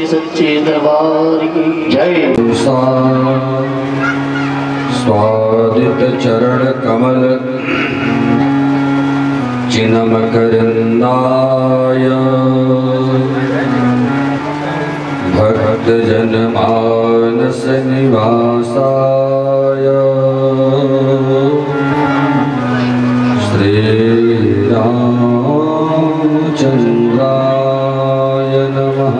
सच्चे दरबार की जय। स्वादित चरण कमल चिन्ह करंदाय भक्त जन मानस निवासाय श्री रामचंद्राय नमः।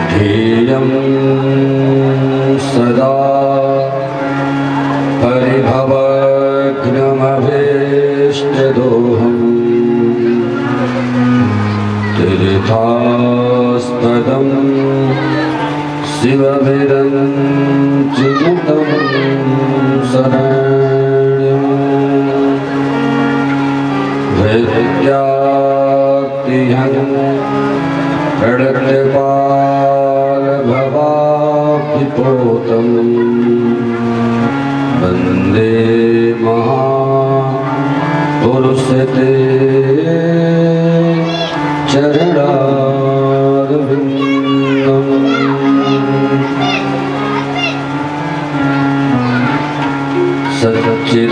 ध्येयं सदा परिभवग्नमभीष्टदोहम् तीर्थास्पदं शिवविरञ्चितं शरण्यं विद्यार्थिहं प्रणतपालभवाब्धिपोतं वन्दे महापुरुषते चरणारविन्दम्।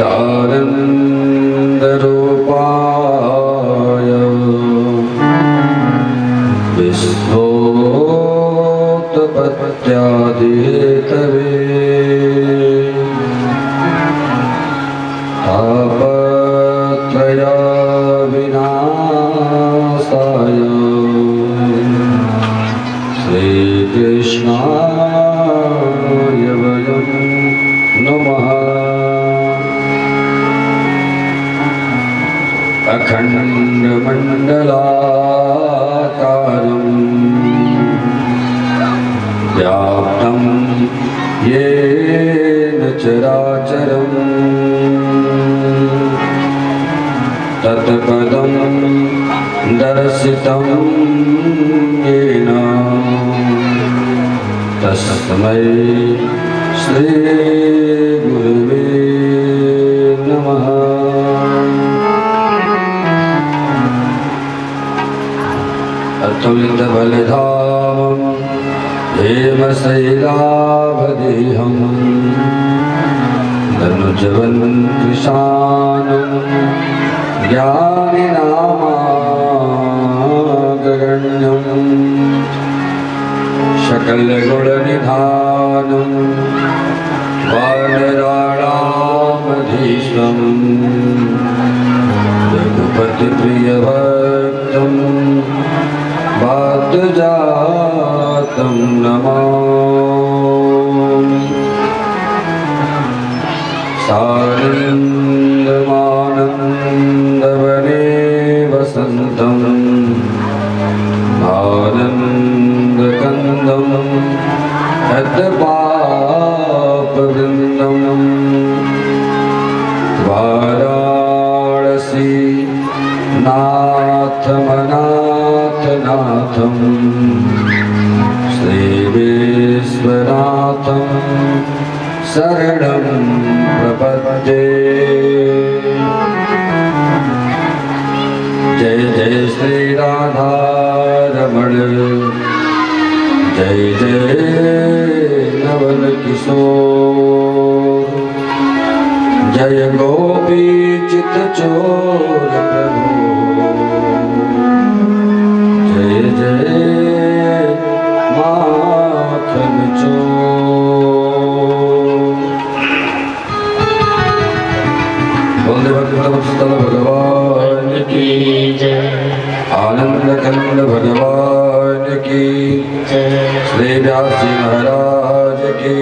सच्चिदानन्दरूपाय विश्वोत्पत्त्यादिहेतवे तापत्रयविनाशाय श्रीकृष्णाय वयं नमः। अखण्डमण्डलाकारं व्याप्तं येन चराचरं तत्पदं दर्शितं येन तस्मै श्रीगुरुवे नमः। अतुलितबलधामं हेमशैलाभदेहं धनुजवन्कृशानं ज्ञानिनामाग्रगण्यं सकलगुणनिधानं वानराणामधीशं रघुपतिप्रियभक्तं वातजातं नमामि। सानन्दमानन्दवने वसन्तं आनन्दकन्दं हतपापवृन्दं वाराणसी नाथमनाथनाथं श्रीविश्वनाथं शरणं प्रपद्ये। जय जय श्री राधारमण जय जय नवल किशोर जय गोपी चित चोर प्रभु जय जय माखन चोर। बोले भक्तवत्सल भगवान की जय। आनंद कंद भगवान की जय। श्री व्यास जी महाराज की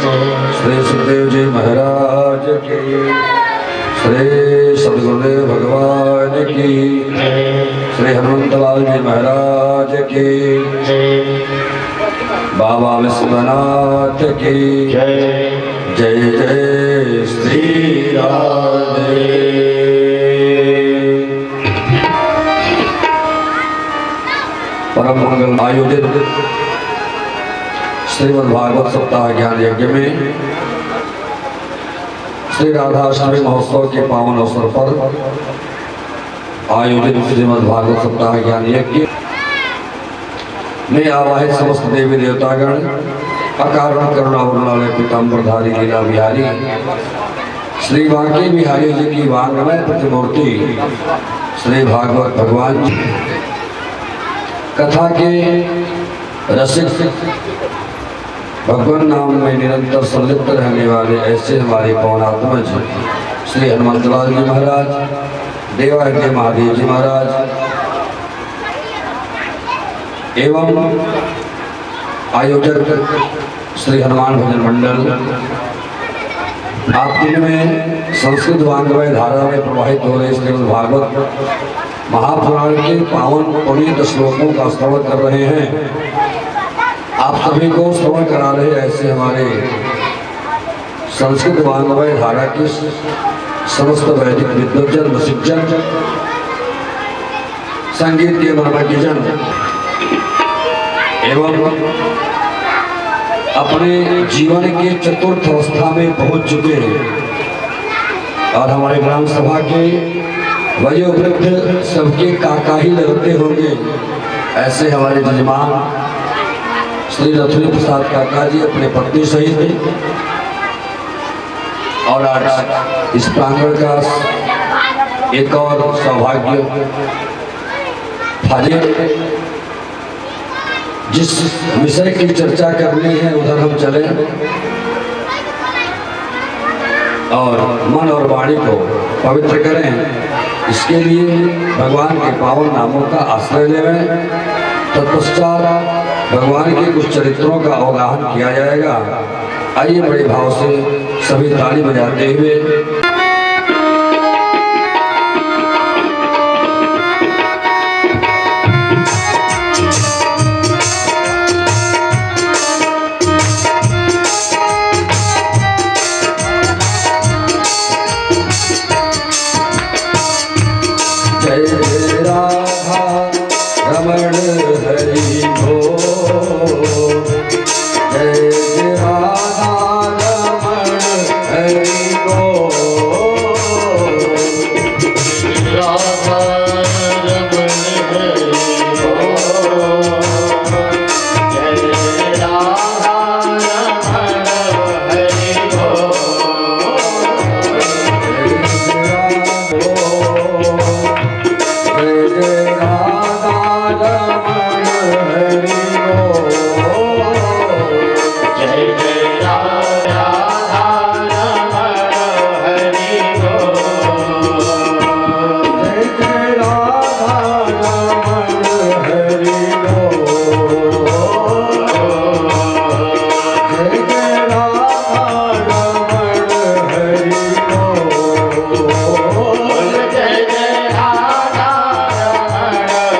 जय। श्री सुखदेव जी महाराज की श्री सद्गुरुदेव भगवान की जय। श्री हनुमंतलाल जी महाराज की जय। बाबा विश्वनाथ की जय। जय जय श्री राधे। परम मंगल आयोजित श्रीमद् भागवत सप्ताह ज्ञान यज्ञ में श्री राधाष्टमी महोत्सव के पावन अवसर पर आयोजित श्रीमद् भागवत सप्ताह ज्ञान यज्ञ में आवाहित समस्त देवी देवतागण अकारण करुणावरुणालय पीताम्बरधारी लीला बिहारी श्री बांके बिहारी जी की वांगमय प्रतिमूर्ति श्री भागवत भगवान जी कथा के रसिक भगवान नाम में निरंतर संलिप्त रहने वाले ऐसे हमारे पवनात्मज श्री हनुमंतलाल जी महाराज, देवादित्य महादेव जी महाराज एवं आयोजक श्री हनुमान भजन मंडल आप दिन में संस्कृत वांग्मय धारा में प्रवाहित हो रहे श्रीमद् भागवत महापुराण के पावन पुनीत श्लोकों का श्रवण कर रहे हैं। आप सभी को श्रवण करा रहे ऐसे हमारे संस्कृत वांग्मय धारा के समस्त वैदिक विद्वजन रसिकजन संगीत के मनोज्ञजन एवं अपने जीवन के चतुर्थ अवस्था में पहुंच चुके हैं और हमारे ग्राम सभा के वयोवृद्ध सबके काका ही लगते होंगे ऐसे हमारे जजमान श्री रथुरी प्रसाद काका जी अपने पत्नी सहित और आज इस प्रांगण का एक और सौभाग्य फाजिल, जिस विषय की चर्चा करनी है उधर हम चले और मन और वाणी को पवित्र करें। इसके लिए भगवान के पावन नामों का आश्रय लें। तत्पश्चात भगवान के कुछ चरित्रों का अवगाहन किया जाएगा। आइए बड़े भाव से सभी ताली बजाते हुए जय जय राधा रमण हरि बोल, जय जय राधा रमण हरि बोल, राधा रमण हरि बोल, जय राधा रमण हरि बोल, जय जय राधा रमण हरि बोल, जय जय राधा रमण हरि बोल, जय जय राधा रमण हरि बोल, जय जय राधा रमण हरि बोल, जय जय राधा रमण हरि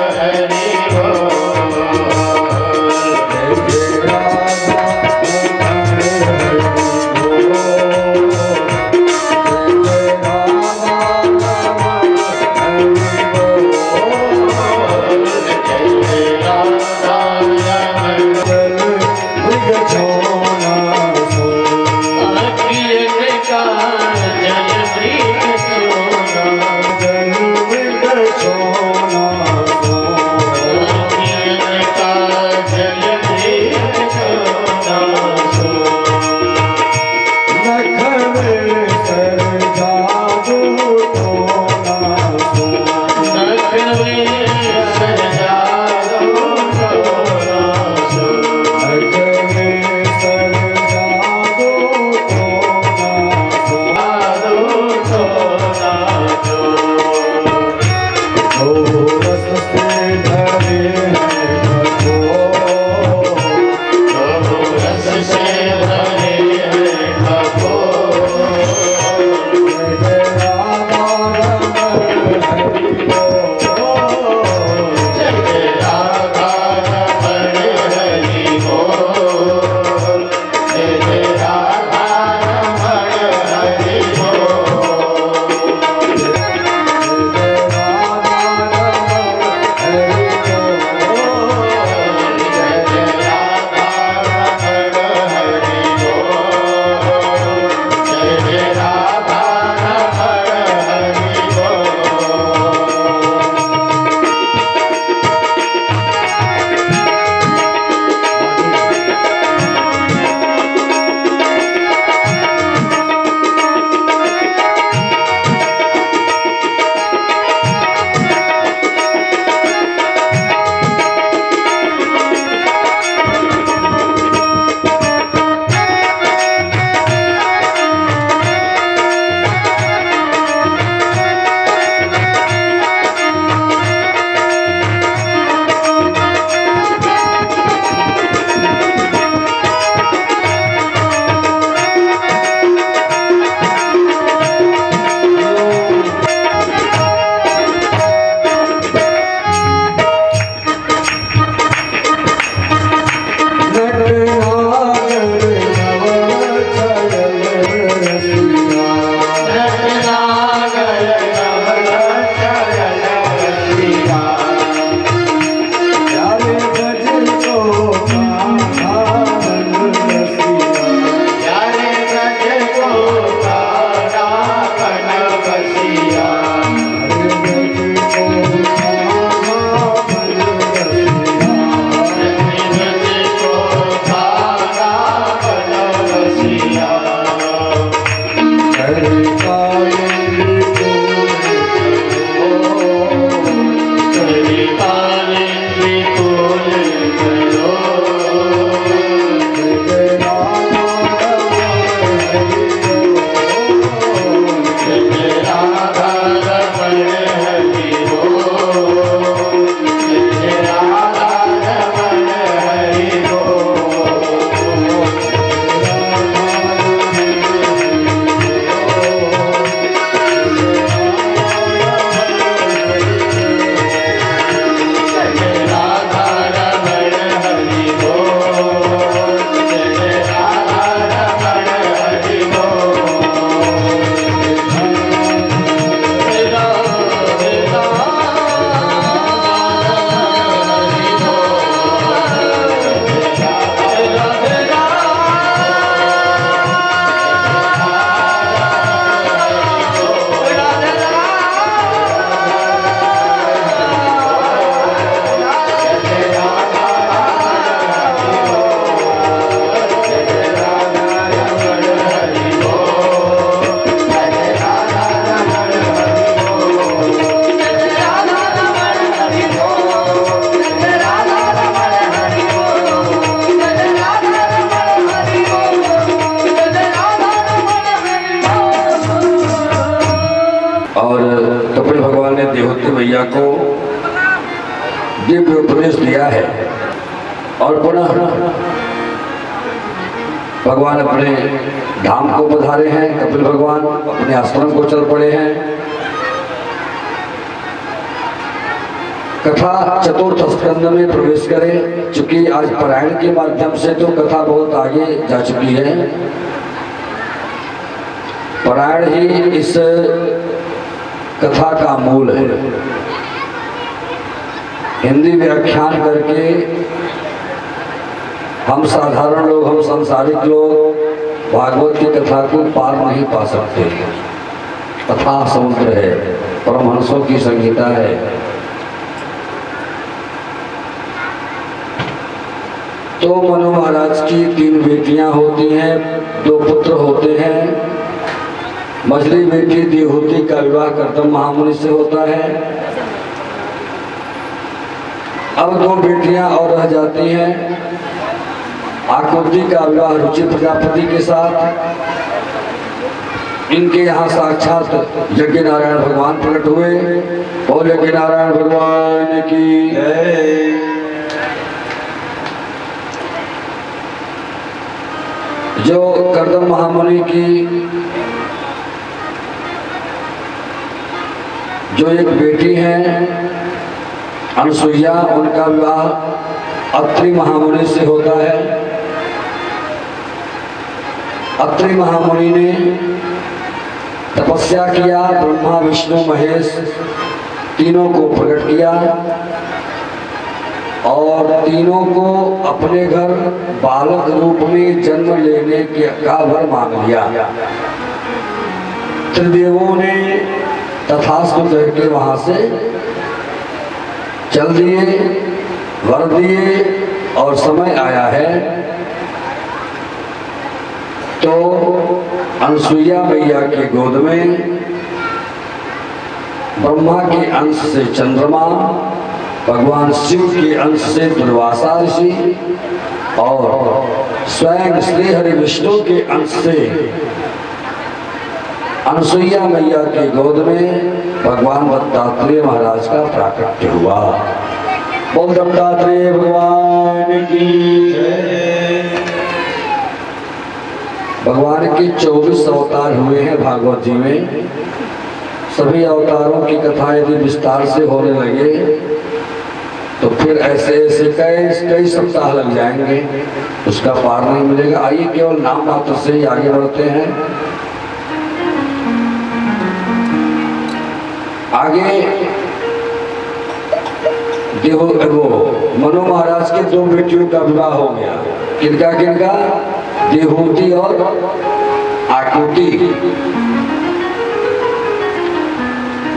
देवहूति मैया को दिव्य उपदेश दिया है और पुनः भगवान अपने धाम को पधारे हैं। कपिल भगवान अपने आश्रम को चल पड़े हैं। कथा चतुर्थ स्कंद में प्रवेश करें, चूंकि आज पारायण के माध्यम से तो कथा बहुत आगे जा चुकी है। पारायण ही इस कथा का मूल है। हिंदी व्याख्यान करके हम साधारण लोग, हम संसारिक लोग भागवत की कथा को पार नहीं पा सकते। कथा समुद्र है, परमहंसों की संहिता है। तो मनु महाराज की 3 बेटियां होती हैं, 2 पुत्र होते हैं। मझली बेटी देवहूति का विवाह कर्दम महामुनि से होता है। अब 2 बेटियां और रह जाती हैं। आकृति का विवाह रुचि प्रजापति के साथ। इनके यहाँ साक्षात यज्ञ नारायण भगवान प्रकट हुए। और यज्ञ नारायण भगवान की जय। जो कर्दम महामुनि की जो एक बेटी है अनसुईया, उनका विवाह अत्रि महामुनि से होता है। अत्रि महामुनि ने तपस्या किया, ब्रह्मा विष्णु महेश तीनों को प्रकट किया और तीनों को अपने घर बालक रूप में जन्म लेने का वर मांग लिया। त्रिदेवों ने तथास्तु कह के वहां से चल दिए, वर दिए और समय आया है तो अनसुईया मैया के गोद में ब्रह्मा के अंश से चंद्रमा, भगवान शिव के अंश से दुर्वासा ऋषि और स्वयं श्री हरि विष्णु के अंश से अनसुईया मैया के गोद में भगवान दत्तात्रेय महाराज का प्राकट्य हुआ। बोल दत्तात्रेय भगवान की जय। भगवान के 24 अवतार हुए हैं भागवत जी में। सभी अवतारों की कथा यदि विस्तार से होने लगे तो फिर ऐसे ऐसे कई सप्ताह लग जाएंगे, उसका पार नहीं मिलेगा। आइए केवल नाम मात्र से ही आगे बढ़ते हैं। आगे वो मनु महाराज के 2 बेटियों का विवाह हो गया। किनका किनका? देवहूति और आकृति।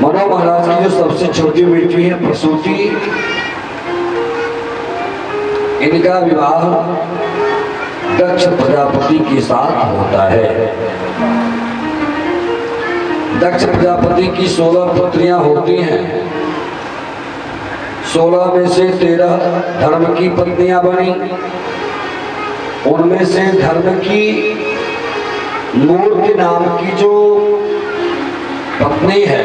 मनु महाराज की जो सबसे छोटी बेटी है प्रसूति, इनका विवाह दक्ष प्रजापति के साथ होता है। दक्ष प्रजापति की 16 पुत्रियां होती हैं। 16 में से 13 धर्म की पत्नियां बनी। उनमें से धर्म की मूर्ति नाम की जो पत्नी है,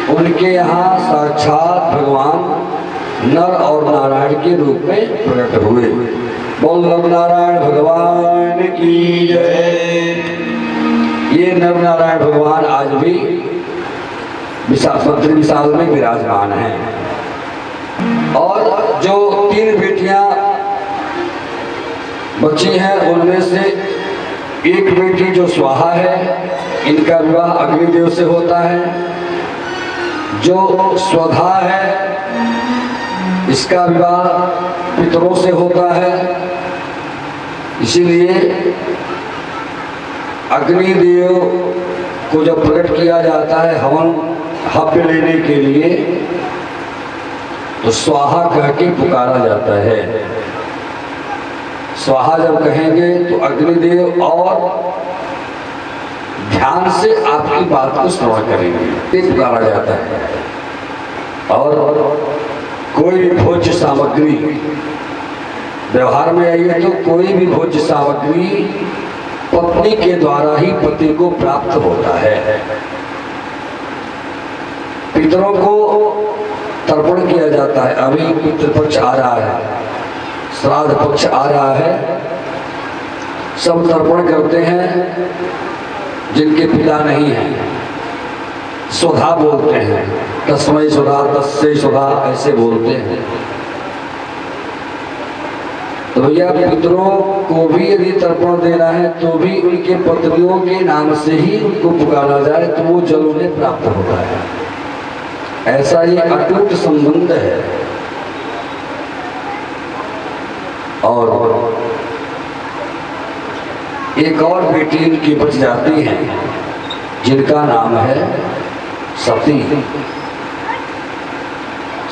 उनके यहाँ साक्षात भगवान नर और नारायण के रूप में प्रकट हुए। बोल नर नारायण भगवान की जय। ये नर नारायण भगवान आज भी बद्री विशाल में विराजमान हैं। और जो 3 बेटियां बच्ची हैं, उनमें से एक बेटी जो स्वाहा है, इनका विवाह अग्निदेव से होता है। जो स्वधा है, इसका विवाह पितरों से होता है। इसीलिए अग्निदेव को जब प्रकट किया जाता है हवन हव्य लेने के लिए, तो स्वाहा कह के पुकारा जाता है। स्वाहा जब कहेंगे तो अग्निदेव और ध्यान से आपकी बात को श्रवण करेंगे, ये पुकारा जाता है। और कोई भी भोज्य सामग्री व्यवहार में आई है तो कोई भी भोज्य सामग्री पत्नी के द्वारा ही पति को प्राप्त होता है। पितरों को तर्पण किया जाता है। अभी पितृपक्ष आ रहा है, श्राद्ध पक्ष आ रहा है, सब तर्पण करते हैं। जिनके पिता नहीं है सुधा बोलते हैं, तस्मै सुधा, तस्से सुधा, ऐसे बोलते हैं। तो भैया पितरों को भी यदि तर्पण देना है तो भी उनके पत्नियों के नाम से ही उनको पुकारा जाए तो वो जल उन्हें प्राप्त होता है। ऐसा ये अटूट संबंध है। और एक और बेटी इनकी बच जाती है जिनका नाम है सती।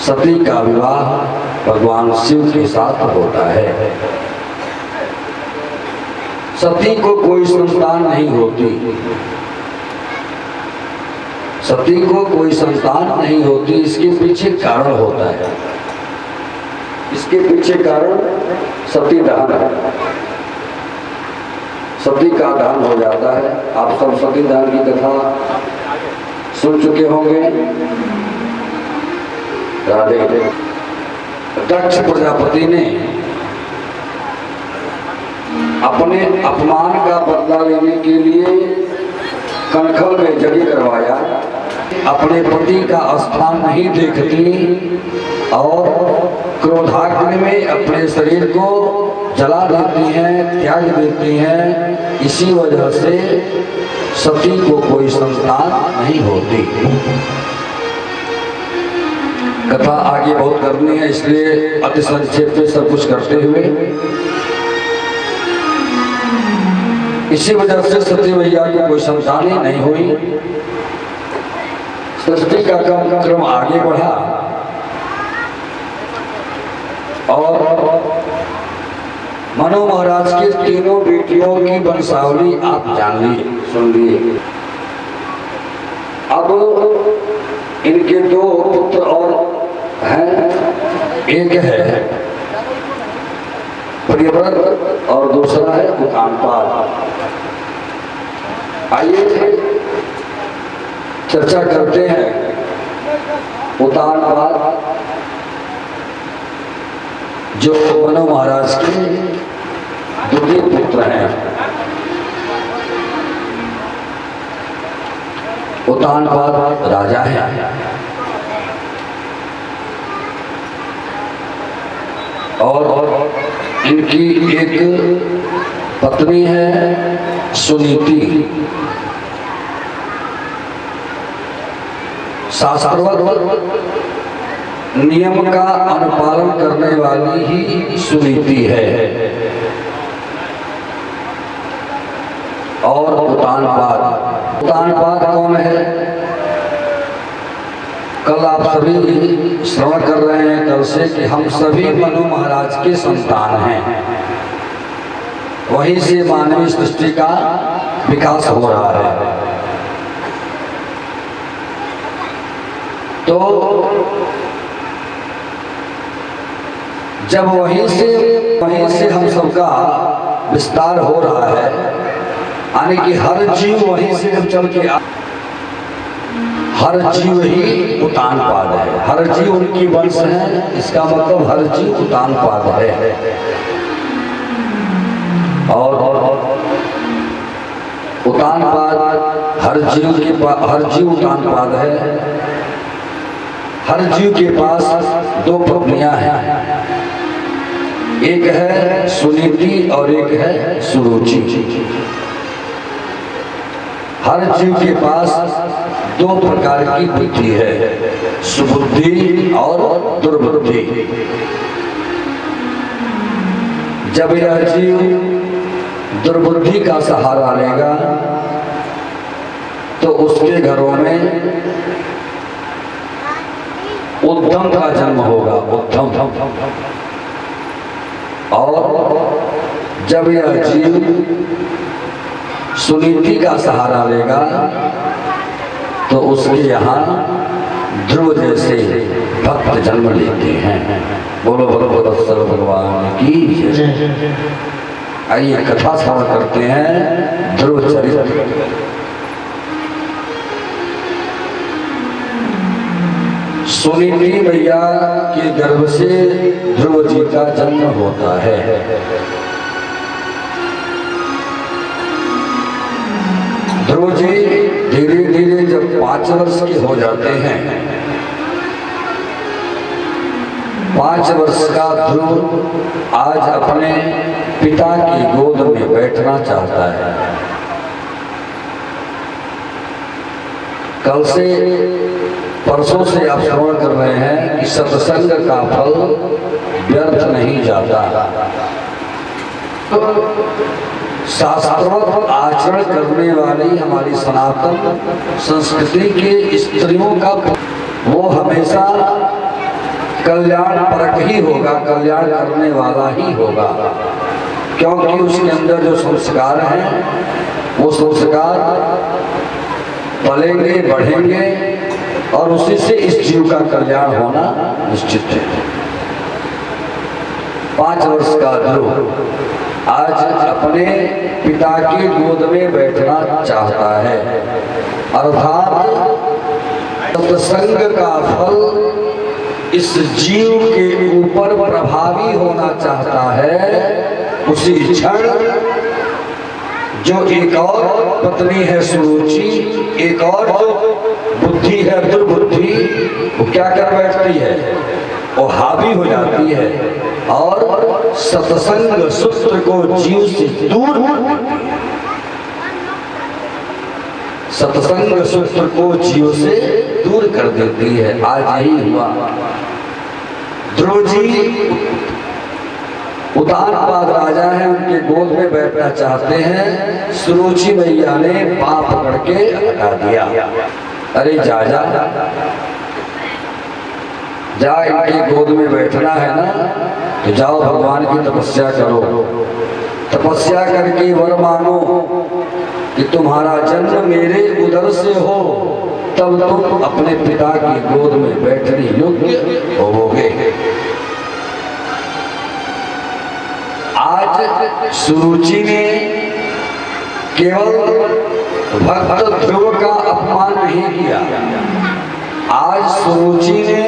सती का विवाह भगवान शिव के साथ होता है। सती को कोई संतान नहीं होती, सती को कोई संतान नहीं होती। इसके पीछे कारण होता है, इसके पीछे कारण सती दहन है। सती का दहन हो जाता है। आप सब सती दहन की कथा सुन चुके होंगे। राधे। दक्ष प्रजापति ने अपने अपमान का बदला लेने के लिए कनखल में यज्ञ करवाया। अपने पति का स्थान नहीं देखती और क्रोधाग्नि में अपने शरीर को जला देती हैं, त्याग देती हैं। इसी वजह से सती को कोई संतान नहीं होती। कथा आगे बहुत करनी है, इसलिए अति संक्षेप में सब कुछ करते हुए इसी वजह से सती मैया की कोई संतान ही नहीं हुई। सृष्टि का क्रम आगे बढ़ा और मनु महाराज की तीनों बेटियों की वंशावली आप जान लिए, सुन लिए। अब इनके दो पुत्र और हैं, एक है प्रियव्रत और दूसरा है उतानपाद। आइए चर्चा करते हैं। उतानपाद जो मनु महाराज के द्वितीय पुत्र हैं। उतानपाद राजा है और इनकी एक पत्नी है सुनीति। शास्त्रवत नियम का अनुपालन करने वाली ही सुनीति है। और उतानपाद, उतानपाद कौन है? कल आप सभी श्रवण कर रहे हैं कल से कि हम सभी मनु महाराज के संतान हैं। वहीं से मानवीय सृष्टि का विकास हो रहा है। तो जब वहीं से हम सबका विस्तार हो रहा है, यानी कि हर जीव वहीं से जब चल के हर जीव ही उतानपाद है। हर जीव उनकी वंश है, इसका मतलब हर जीव उतानपाद है। और उतानपाद हर जीव उतानपाद है। हर जीव के पास दो पत्नियां हैं, एक है सुनीति और एक है सुरुचि। हर जीव के पास दो प्रकार की बुद्धि है, सुबुद्धि और दुर्बुद्धि। जब यह जीव दुर्बुद्धि का सहारा लेगा तो उसके घरों में उद्धम का जन्म होगा, उद्धम। और जब यह जीव सुनीति का सहारा लेगा तो उसके यहाँ ध्रुव जैसे भक्त जन्म लेते हैं। बोलो भगवत भगवान की जय। आइए कथा श्रवण करते हैं ध्रुव चरित्र। सुनीति मैया के गर्भ से ध्रुव जी का जन्म होता है। ध्रुव जी धीरे धीरे जब 5 वर्ष के हो जाते हैं, 5 वर्ष का ध्रुव आज अपने पिता की गोद में बैठना चाहता है। कल से परसों से आप श्रवण कर रहे हैं कि सत्संग का फल व्यर्थ नहीं जाता। शास्त्रोक्त आचरण करने वाली हमारी सनातन संस्कृति के स्त्रियों का वो हमेशा कल्याण परक ही होगा, कल्याण करने वाला ही होगा, क्योंकि उसके अंदर जो संस्कार हैं वो संस्कार पलेंगे, बढ़ेंगे और उसी से इस जीव का कल्याण होना निश्चित है। 5 वर्ष का ध्रुव आज अपने पिता की गोद में बैठना चाहता है, अर्थात सत्संग का फल इस जीव के ऊपर प्रभावी होना चाहता है। उसी क्षण जो एक और पत्नी है सुरुचि, एक और जो बुद्धि है दुर्बुद्धि, वो क्या कर बैठती है, वो हावी हो जाती है और सत्संग सूत्र को जीव से दूर, सत्संग सूत्र को जीव से दूर कर देती है। आज यही हुआ। ध्रुव जी उतानपाद राजा है, उनके गोद में बैठना चाहते हैं। सुरुचि मैया ने पाप पकड़ के हटा दिया। अरे जा जा जा, इनके गोद में बैठना है ना, तो जाओ भगवान की तपस्या करो, तपस्या करके वर मांगो कि तुम्हारा जन्म मेरे उदर से हो, तब तुम अपने पिता की गोद में बैठने योग्य होवोगे। आज सुरुचि ने केवल भक्त ध्रुव का अपमान नहीं किया, आज सुरुचि ने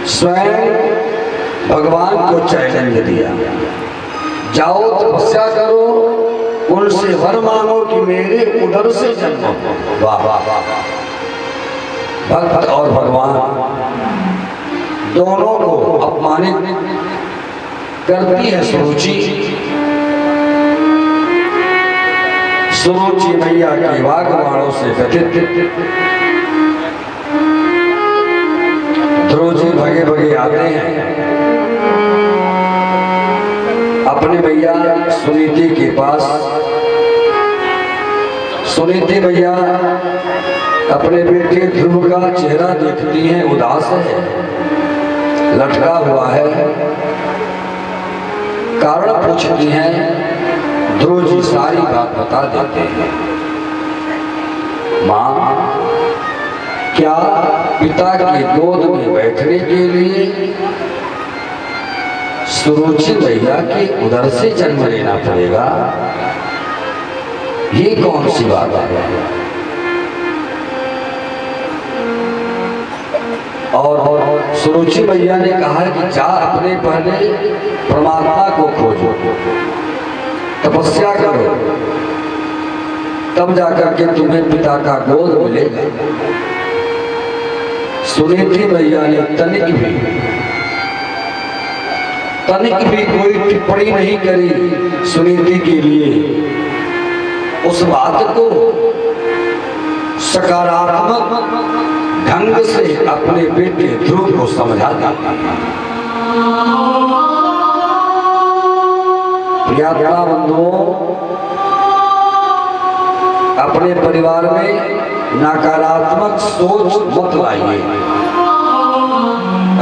स्वयं भगवान को चैलेंज दिया। जाओ तपस्या करो, उनसे वर मांगो कि मेरे उदर से जन्म हो। वाह वाह वाह, भक्त और भगवान दोनों को अपमानित करती है सुरुचि। सुरुचि मैया के वाग्बाणों से व्यथित ध्रुव जी भगे भगे आते हैं अपने भैया सुनीति के पास। सुनीति भैया अपने बेटे ध्रुव का चेहरा देखती हैं, उदास है, लटका हुआ है। कारण पूछती हैं, ध्रुव जी सारी बात बता देते हैं। माँ, क्या पिता की गोद में बैठने के लिए सुरुचि मैया के उदर से जन्म लेना पड़ेगा? ये कौन सी बात है? और सुरुचि मैया ने कहा कि जा अपने पहले परमात्मा को खोजो, तपस्या करो, तब जाकर के तुम्हें पिता का गोद मिलेगा। सुनीति मैया ने तनिक भी कोई टिप्पणी नहीं करी सुनीति के लिए। उस बात को सकारात्मक ढंग से अपने बेटे ध्रुव को समझा देता। प्रियात्मा बंधुओं, अपने परिवार में नकारात्मक सोच मत लाइए।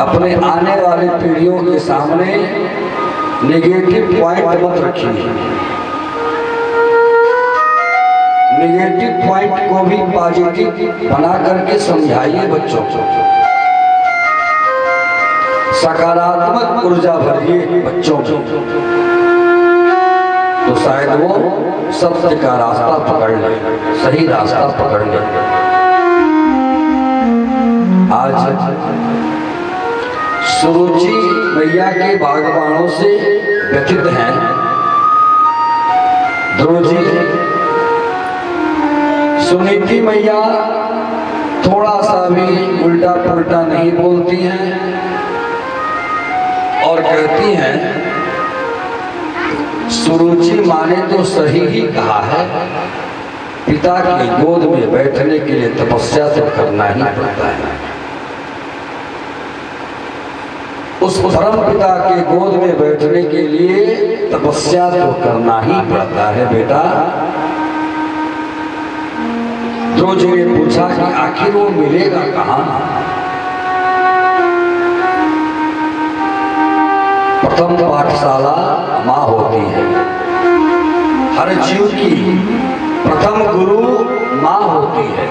अपने आने वाली पीढ़ियों के सामने नेगेटिव पॉइंट मत रखिए। नेगेटिव पॉइंट को भी पॉजिटिव बना करके समझाइए बच्चों को। सकारात्मक ऊर्जा भरिए बच्चों को, तो शायद वो सत्य का रास्ता पकड़ ले, सही रास्ता पकड़ ले। आज सुरुचि मैया के बागबानों से व्यथित हैं। ध्रुव जी, सुनीति मैया थोड़ा सा भी उल्टा पुल्टा नहीं बोलती हैं और कहती हैं सुरुचि माँ ने तो सही ही कहा है, पिता की गोद में बैठने के लिए तपस्या तो करना ही पड़ता है। उस परम पिता के गोद में बैठने के लिए तपस्या तो करना ही पड़ता है बेटा। ध्रुव जी ने पूछा कि आखिर वो मिलेगा कहाँ? प्रथम पाठशाला माँ होती है, हर जीव की प्रथम गुरु माँ होती है।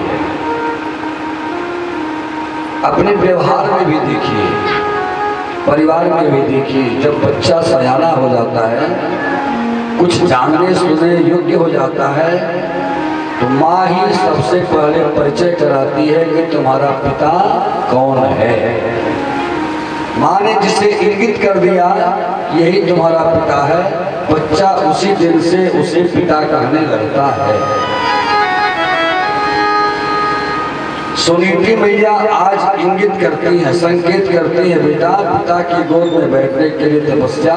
अपने व्यवहार में भी देखिए, परिवार में भी देखिए, जब बच्चा सयाना हो जाता है, कुछ जानने सुनने योग्य हो जाता है, तो माँ ही सबसे पहले परिचय कराती है कि तुम्हारा पिता कौन है। माँ ने जिसे इंगित कर दिया यही तुम्हारा पिता है, बच्चा उसी दिन से उसे पिता कहने लगता है। सुनीति मैया आज इंगित करती हैं, संकेत करती हैं, बेटा पिता की गोद में बैठने के लिए तपस्या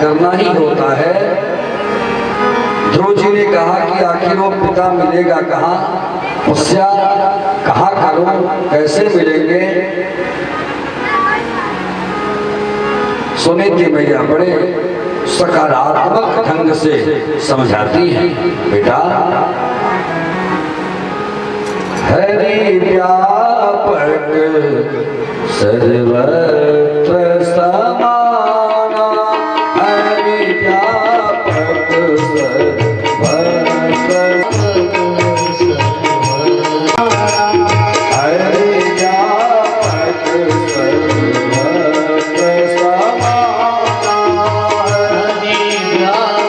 करना ही होता है। ध्रुव जी ने कहा कि आखिर वो पिता मिलेगा कहाँ, तपस्या कहाँ करूं, कैसे मिलेंगे? सुनीति मैया बड़े सकारात्मक ढंग से समझाती हैं, बेटा हरि व्यापक सर्वत्र समाना, हरि व्यापक सर्वत्र, हरि व्यापक सर्वत्र समाना, हरि व्यापक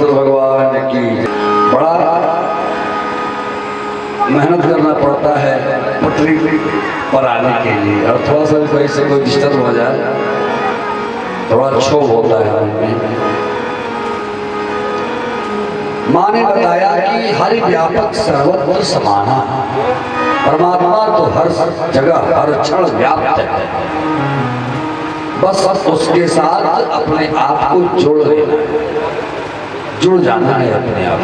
भगवान की। बड़ा मेहनत करना पड़ता है पटरी पर आने के लिए, और थोड़ा सा कहीं से कोई डिस्टर्ब हो जाए थोड़ा क्षोभ होता है उनमें। माँ ने बताया कि हरि व्यापक सर्वत्र समाना, परमात्मा तो हर जगह हर क्षण व्याप्त है, बस उसके साथ अपने आप को जोड़ लेना है, जुड़ जाना है अपने आप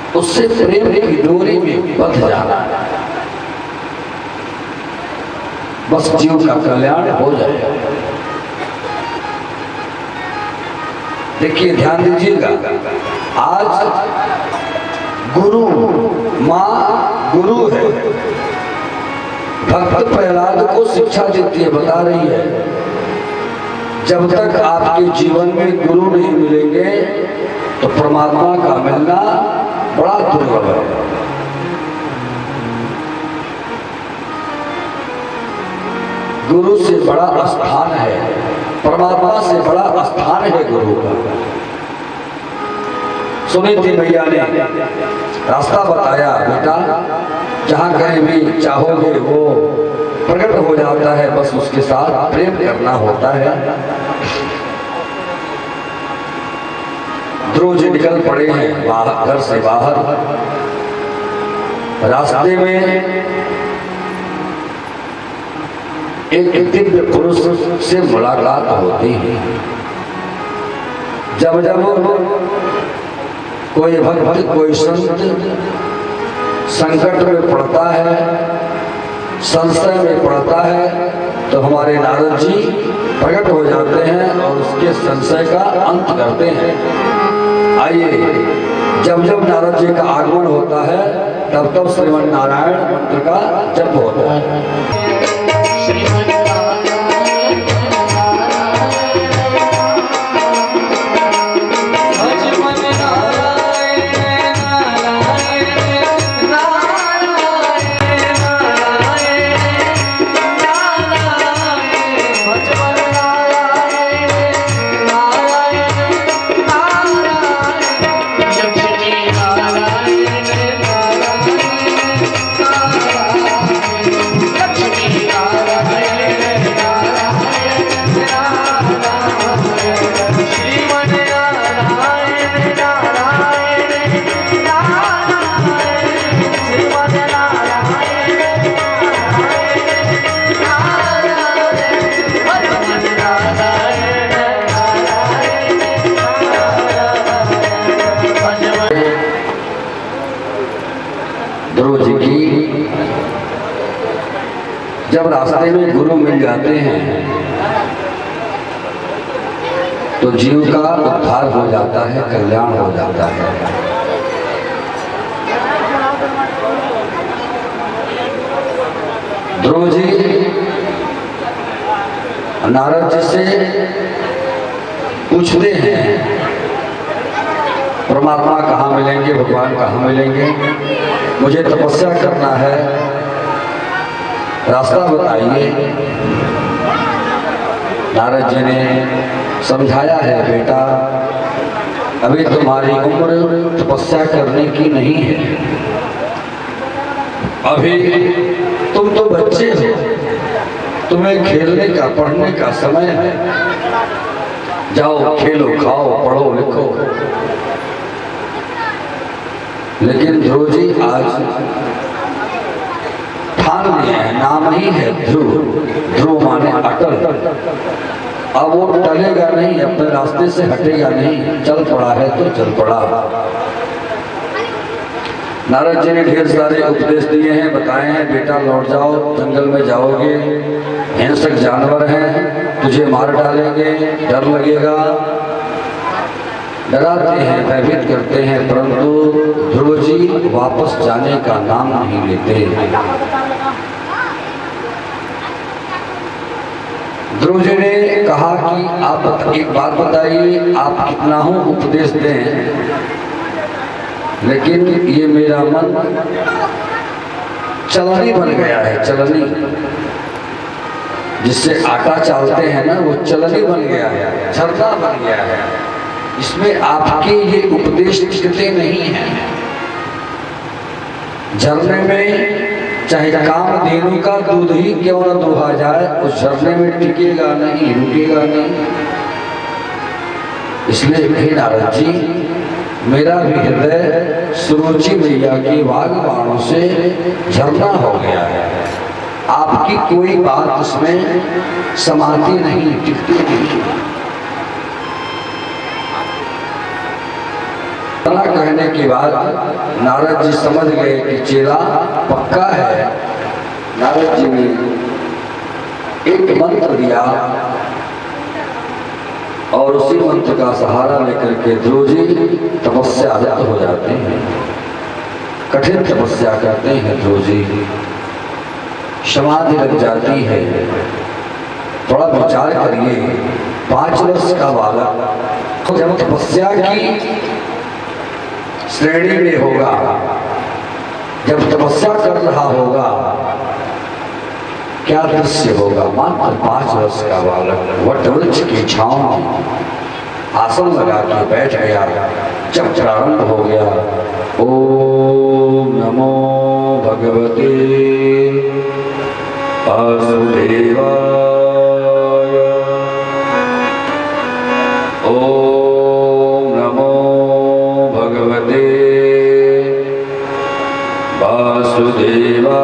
को, उससे प्रेम की डोरी में बंध जाना है, बस जीव का कल्याण हो जाएगा। देखिए ध्यान दीजिएगा, आज गुरु माँ गुरु है, भक्त प्रहलाद को शिक्षा देती है, बता रही है जब तक आपके जीवन में गुरु नहीं मिलेंगे तो परमात्मा का मिलना बड़ा दुर्लभ है। गुरु से बड़ा स्थान है, परमात्मा से बड़ा स्थान है गुरु का। सुनीति मैया ने रास्ता बताया, बेटा जहाँ कहीं भी चाहोगे वो प्रकट हो जाता है, बस उसके साथ प्रेम करना होता है। ध्रुव जी निकल पड़े हैं बाहर, घर से बाहर। रास्ते में एक दिव्य पुरुष से मुलाकात होती है। जब जब कोई भक्त कोई संत संकट में पड़ता है, संशय में पड़ता है, तो हमारे नारद जी प्रकट हो जाते हैं और उसके संशय का अंत करते हैं। आइए, जब जब नारद जी का आगमन होता है तब तब श्रीमन नारायण मंत्र का जप होता है। जब रास्ते में गुरु मिल जाते हैं तो जीव का उद्धार हो जाता है, कल्याण हो जाता है। ध्रुव जी नारद जी से पूछते हैं परमात्मा कहाँ मिलेंगे, भगवान कहाँ मिलेंगे, मुझे तपस्या करना है, रास्ता बताइए। नारद जी ने समझाया है, बेटा अभी तुम्हारी उम्र तपस्या करने की नहीं है, अभी तुम तो बच्चे हो, तुम्हें खेलने का पढ़ने का समय है, जाओ खेलो खाओ पढ़ो लिखो। लेकिन ध्रुव जी आज ठान लिए हैं, नाम ही है ध्रुव, ध्रुव माने अटल। अब वो टलेगा नहीं, अपने रास्ते से हटेगा नहीं, चल पड़ा है तो चल पड़ा। नारद जी ने ढेर सारे उपदेश दिए हैं, बताए हैं, बेटा लौट जाओ, जंगल में जाओगे, हिंसक जानवर हैं, तुझे मार डालेंगे, डर लगेगा, डराते हैं, भयभीत करते हैं, परंतु ध्रुव जी वापस जाने का नाम नहीं लेते। ध्रुव जी ने कहा कि आप एक बात बताइए, आप कितना हो उपदेश दें, लेकिन ये मेरा मन चलनी बन गया है, चलनी जिससे आटा चालते हैं ना, वो चलनी बन गया है, झरना बन गया है, इसमें आपके ये उपदेश टिकते नहीं हैं। झरने में चाहे कामधेनु का दूध ही क्यों न दुहा जाए, उस झरने में टिकेगा नहीं, रुकेगा नहीं। इसलिए हे नारद जी, मेरा भी हृदय सुरुचि मैया की वाग बाणों से झरना हो गया है, आपकी कोई बात उसमें समाती नहीं, टिकती नहीं। कहने के बाद नारद जी समझ गए कि चेला पक्का है। नारद जी ने एक मंत्र दिया और उसी मंत्र का सहारा लेकर के ध्रुव जी तपस्यारत हो जाते हैं, कठिन तपस्या करते हैं ध्रुव जी, समाधि लग जाती है। थोड़ा विचार करिए, 5 वर्ष का बालक जब तपस्या की श्रेणी में होगा, जब तपस्या कर रहा होगा, क्या दृश्य होगा। मात्र 5 वर्ष का बालक वट वृक्ष की छांव में आसन लगा के बैठ गया। जब प्रारंभ हो गया, ओम नमो भगवते वासुदेवाय, ओम नमो भगवते वासुदेवाय,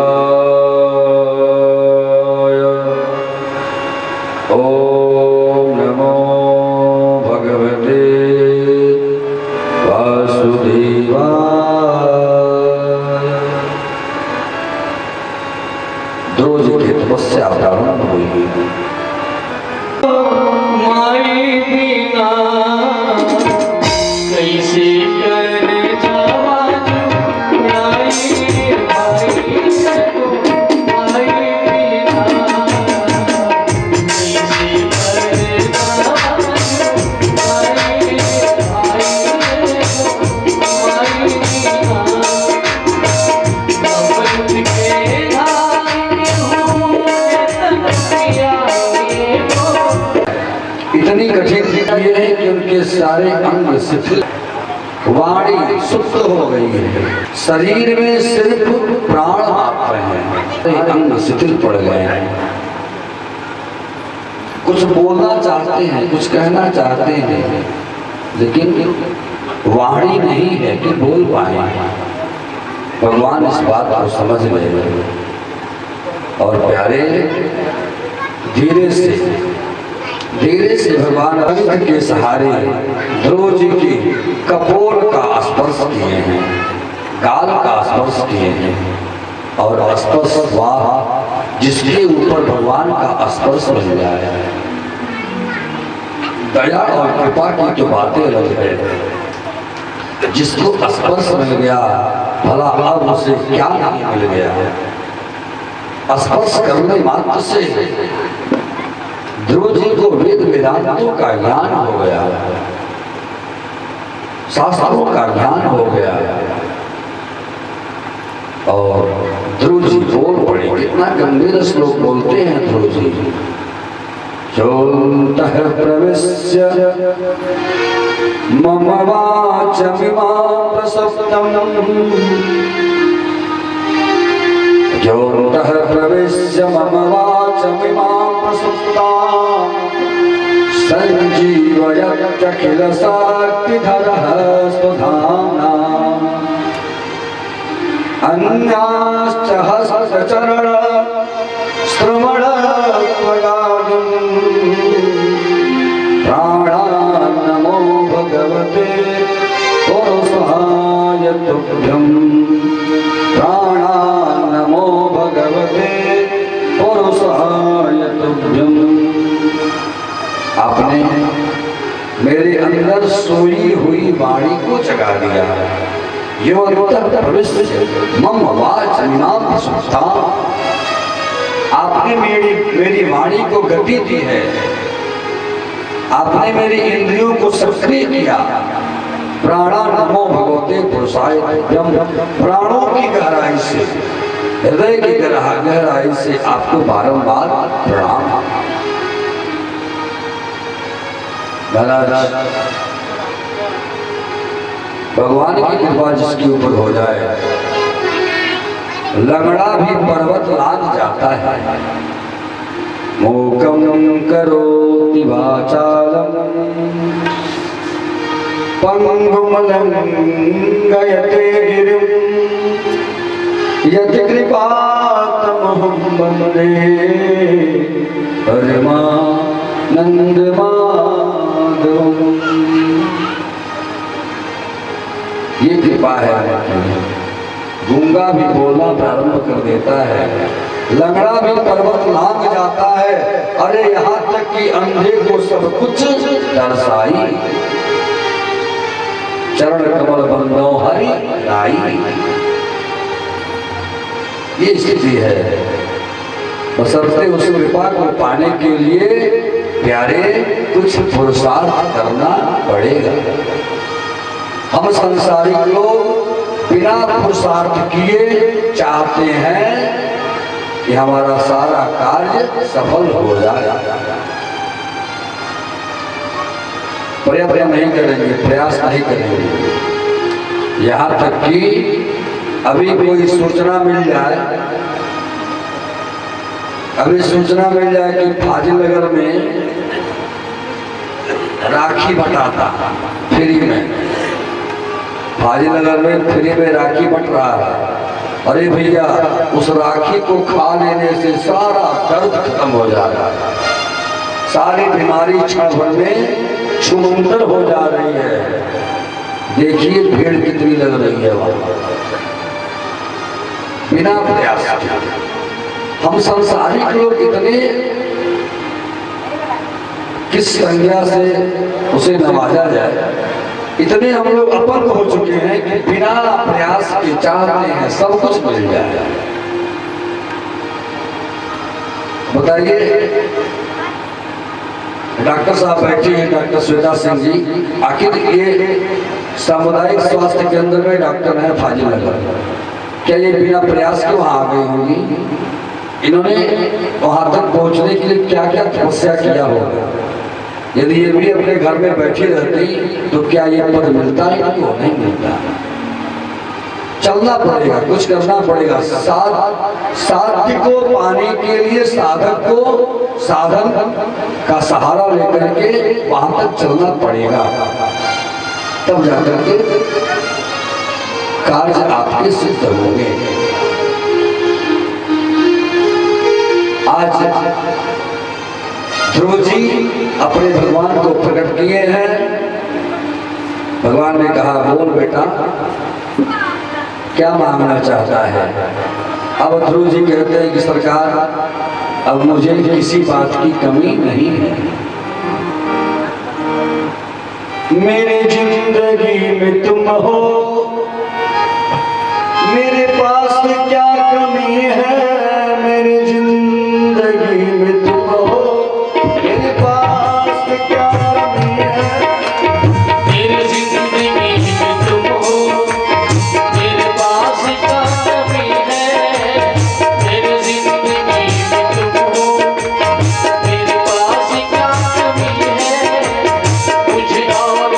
ओम नमो भगवते वासुदेवाय। इतनी कठिन ये है कि उनके सारे अंग शिथिल, वाणी शुद्ध हो गई है, शरीर में सिर्फ प्राण मात्र हैं, अंग शिथिल पड़ गए हैं। कुछ बोलना चाहते हैं, कुछ कहना चाहते हैं, लेकिन वाणी नहीं है कि बोल पाए। भगवान इस बात को समझ गए और प्यारे धीरे से भगवान अंग के सहारे ध्रुव जी की कपोल का स्पर्श किए हैं, गाल का स्पर्श किए हैं और स्पर्श वाह जिसके ऊपर भगवान का स्पर्श मिल जाए। दया और कृपा की जो बातें रह गए, जिसको स्पर्श मिल गया भला अब उसे क्या नहीं मिल गया। स्पर्श करने मात्र से ध्रुव जी को वेद वेदांतों का ज्ञान हो गया, शास्त्रों का ज्ञान हो गया और ध्रुव जी बोल पड़े। कितना गंभीर श्लोक बोलते हैं ध्रुव जी। चोन्तः प्रविश्य मम वाचमिमां प्रसक्तम्, योऽन्तः प्रविश्य मम वाचमिमां प्रसक्तां, सञ्जीवयत्यखिल शक्तिधरः स्वधाम्ना, अन्याश्च हस्तचरण श्रवण प्राणान् नमो भगवते पुरुषाय तुभ्यं, प्राणान् नमो भगवते पुरुषाय तुभ्यं। आपने मेरे अंदर सोई हुई वाणी को जगा दिया। यो प्रविश्य मम वाचमिमां प्रसक्तां, आपने मेरी वाणी को गति दी है, आपने मेरी इंद्रियों को सक्रिय किया। प्राणा नमो भगवते पुरुषाय तुभ्यं, प्राणों की गहराई से, हृदय की गहराई से आपको बारंबार प्रणाम। महाराज भगवान की कृपा जिसके ऊपर हो जाए, लंगड़ा भी पर्वत लांघ जाता है। मूकं करोति वाचालं पंगुं लंघयते गिरिं, यत् कृपातमहं वन्दे परमानंद माधवम्। ये कृपा है। गूंगा भी बोलना प्रारंभ कर देता है, लंगड़ा भी पर्वत लांघ जाता है, अरे यहाँ तक कि अंधे को सब कुछ दर्शाई। चरण कमल बंदो हरि राई, ये स्थिति है। बशर्ते उस कृपा को पाने के लिए प्यारे कुछ पुरुषार्थ करना पड़ेगा। हम संसारिक लोग बिना पुरुषार्थ किए चाहते हैं कि हमारा सारा कार्य सफल हो जाए। प्रयत्न नहीं करेंगे, प्रयास नहीं करेंगे। यहाँ तक कि अभी कोई सूचना मिल जाए, कि फाजिलनगर में राखी बटाता फ्री में, फाजिलनगर में फ्री में राखी बट रहा है। अरे भैया, उस राखी को खा लेने से सारा दर्द खत्म हो जाएगा, सारी बीमारी क्षण भर में छूमंतर हो जा रही है। देखिए भीड़ कितनी लग रही है वहां, बिना प्रयास। हम संसारिक लोग इतने किस संज्ञा से उसे नवाजा जाए, इतने हम लोग अपंग हो चुके हैं कि बिना प्रयास के चाहते हैं सब कुछ मिल जाए। बताइए, डॉक्टर साहब बैठे हैं, डॉक्टर श्वेता सिंह जी, आखिर ये सामुदायिक स्वास्थ्य केंद्र में डॉक्टर है फाजिलनगर, क्या ये बिना प्रयास के वहां आ गई होंगी? इन्होंने वहां तक पहुंचने के लिए क्या क्या तपस्या किया होगा, यदि ये भी अपने घर में बैठी रहती तो क्या ये पद मिलता है? इनको नहीं मिलता। चलना पड़ेगा, कुछ करना पड़ेगा। साध्य को पाने के लिए साधक को साधन का सहारा लेकर के वहां तक चलना पड़ेगा, तब जाकर के कार्य आपके सिद्ध होंगे। आज ध्रुव जी अपने भगवान को प्रकट किए हैं। भगवान ने कहा, बोल बेटा क्या मांगना चाहता है? अब ध्रुव जी कहते हैं कि सरकार अब मुझे किसी बात की कमी नहीं है। मेरी जिंदगी में तुम हो, मेरे पास क्या कमी है? मेरी जिंदगी में तुम हो, मेरे पास क्या कमी है? मेरी जिंदगी में तुम हो, मेरे पास क्या कमी है? मेरी जिंदगी में तुम हो, मेरे पास क्या कमी है? मुझे और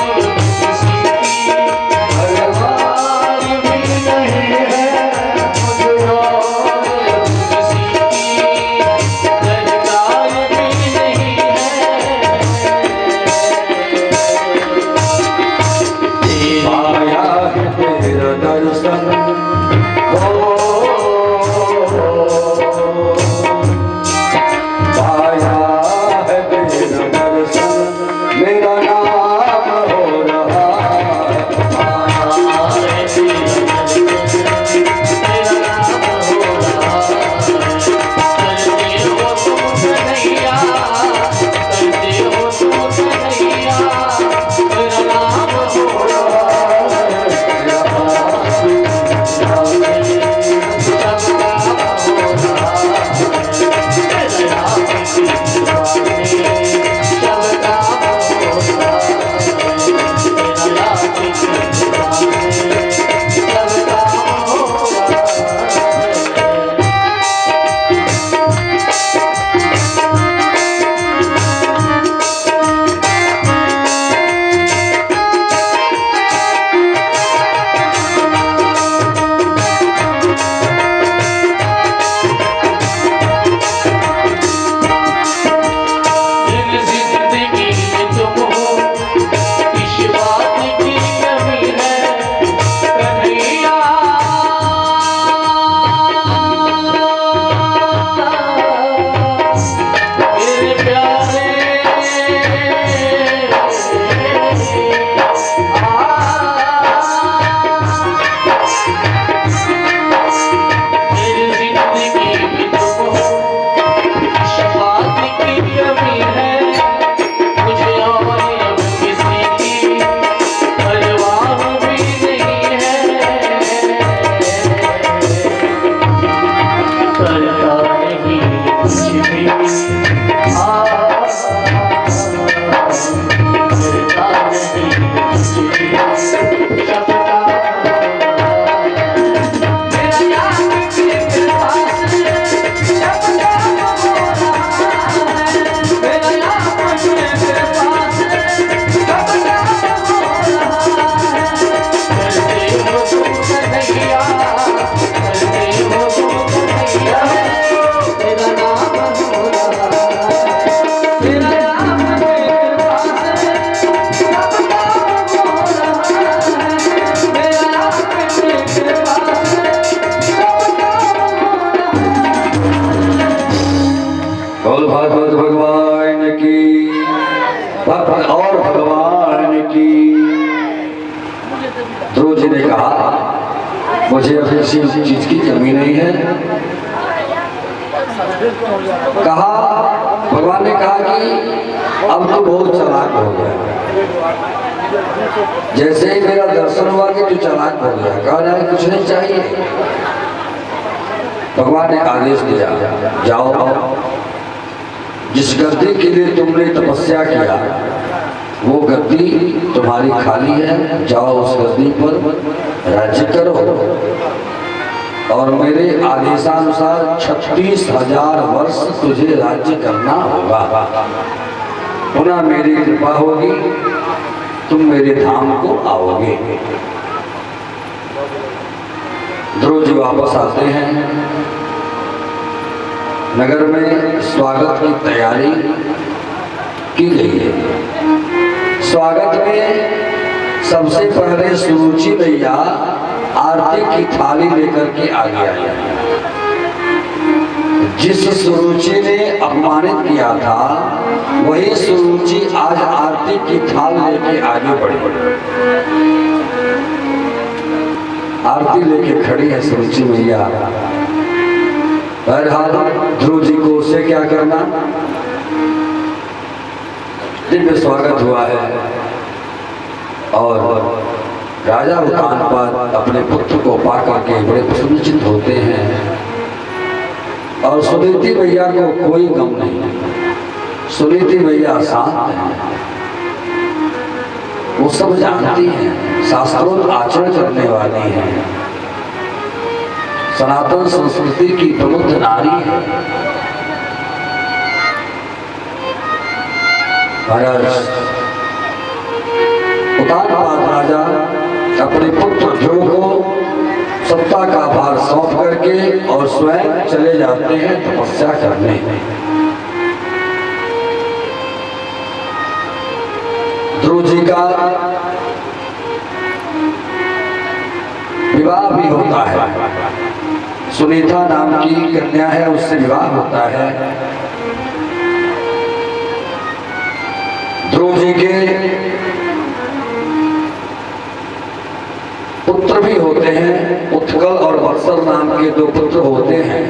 किसी की परवाह भी नहीं है। मुझे और किसी की दरकार भी नहीं है। आया है तेरा दर्शन हो, आया है तेरा दर्शन, मेरा नाम हो रहा है। बोल भागवत भगवान की, भक्त और भगवान की। ध्रुव जी ने कहा, मुझे अब किसी चीज की कमी नहीं है। कहा, भगवान ने कहा कि अब तो बहुत चालाक हो गया। जैसे ही मेरा दर्शन हुआ कि तू चालाक हो गया, कहा जाए कुछ नहीं चाहिए। भगवान ने आदेश दिया, जाओ जिस गद्दी के लिए तुमने तपस्या किया वो गद्दी तुम्हारी खाली है, जाओ उस गद्दी पर राज्य करो और मेरे आदेशानुसार 36,000 वर्ष तुझे राज्य करना होगा। पुनः मेरी कृपा होगी, तुम मेरे धाम को आओगे। ध्रुव जी वापस आते हैं। नगर में स्वागत की तैयारी की गई है। स्वागत में सबसे पहले सुरुचि भैया आरती की थाली लेकर के आगे आई। जिस सुरुचि ने अपमानित किया था वही सुरुचि आज आरती की थाल लेके आगे बढ़ी। आरती लेके खड़ी है सुरुचि भैया। बहरहाल ध्रुव जी को उससे क्या करना। दिव्य स्वागत हुआ है और राजा उत्तानपाद अपने पुत्र को पाकर के बड़े प्रसन्नचित्त होते हैं और सुनीति भैया को कोई गम नहीं। सुनीति भैया शांत हैं, वो सब जानती हैं, शास्त्रोक्त आचरण करने वाली हैं, सनातन संस्कृति की प्रबुद्ध नारी है। महाराज उत्तानपाद राजा अपने पुत्र ध्रुव को सत्ता का भार सौंप करके और स्वयं चले जाते हैं तपस्या करने। ध्रुव जी का विवाह भी होता है। सुनीता नाम की कन्या है, उससे विवाह होता है। ध्रुव जी के पुत्र भी होते हैं, उत्कल और वत्सल नाम के दो पुत्र होते हैं।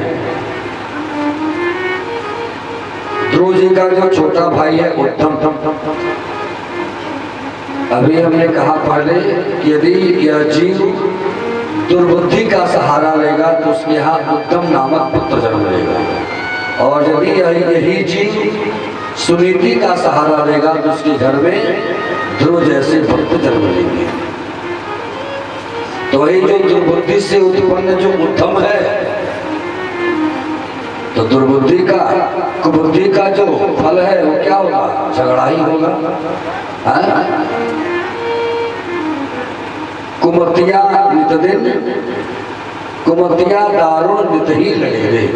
ध्रुव जी का जो छोटा भाई है उत्तम, अभी हमने कहा पहले कि यदि यह जीव दुर्बुद्धि का सहारा लेगा तो उसके यहाँ उत्तम नामक पुत्र जन्म लेगा, और यदि यही जीव सुनीति का सहारा लेगा तो उसके घर में ध्रुव जैसे भक्त जन्म लेंगे। तो वही जो दुर्बुद्धि से उत्पन्न जो उत्तम है, तो दुर्बुद्धि का कुबुद्धि का जो फल है वो क्या होगा? झगड़ा ही होगा। कुमतिया नित दिन, कुमतिया दारुण नित ही लगे।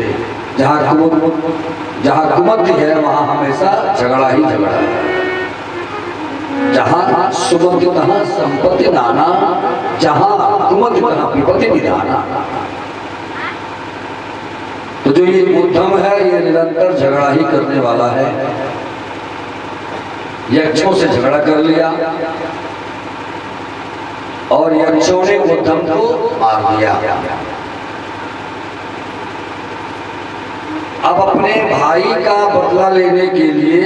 जहाँ कुमति है वहां हमेशा झगड़ा ही झगड़ा है। जहाँ सुमति तहाँ संपत्ति नाना, जहाँ कुमति तहाँ विपत्ति निधाना। तो जो ये उद्यम है ये निरंतर झगड़ा ही करने वाला है। यक्षों से झगड़ा कर लिया और यक्षों ने उद्यम को मार दिया। अब अपने भाई का बदला लेने के लिए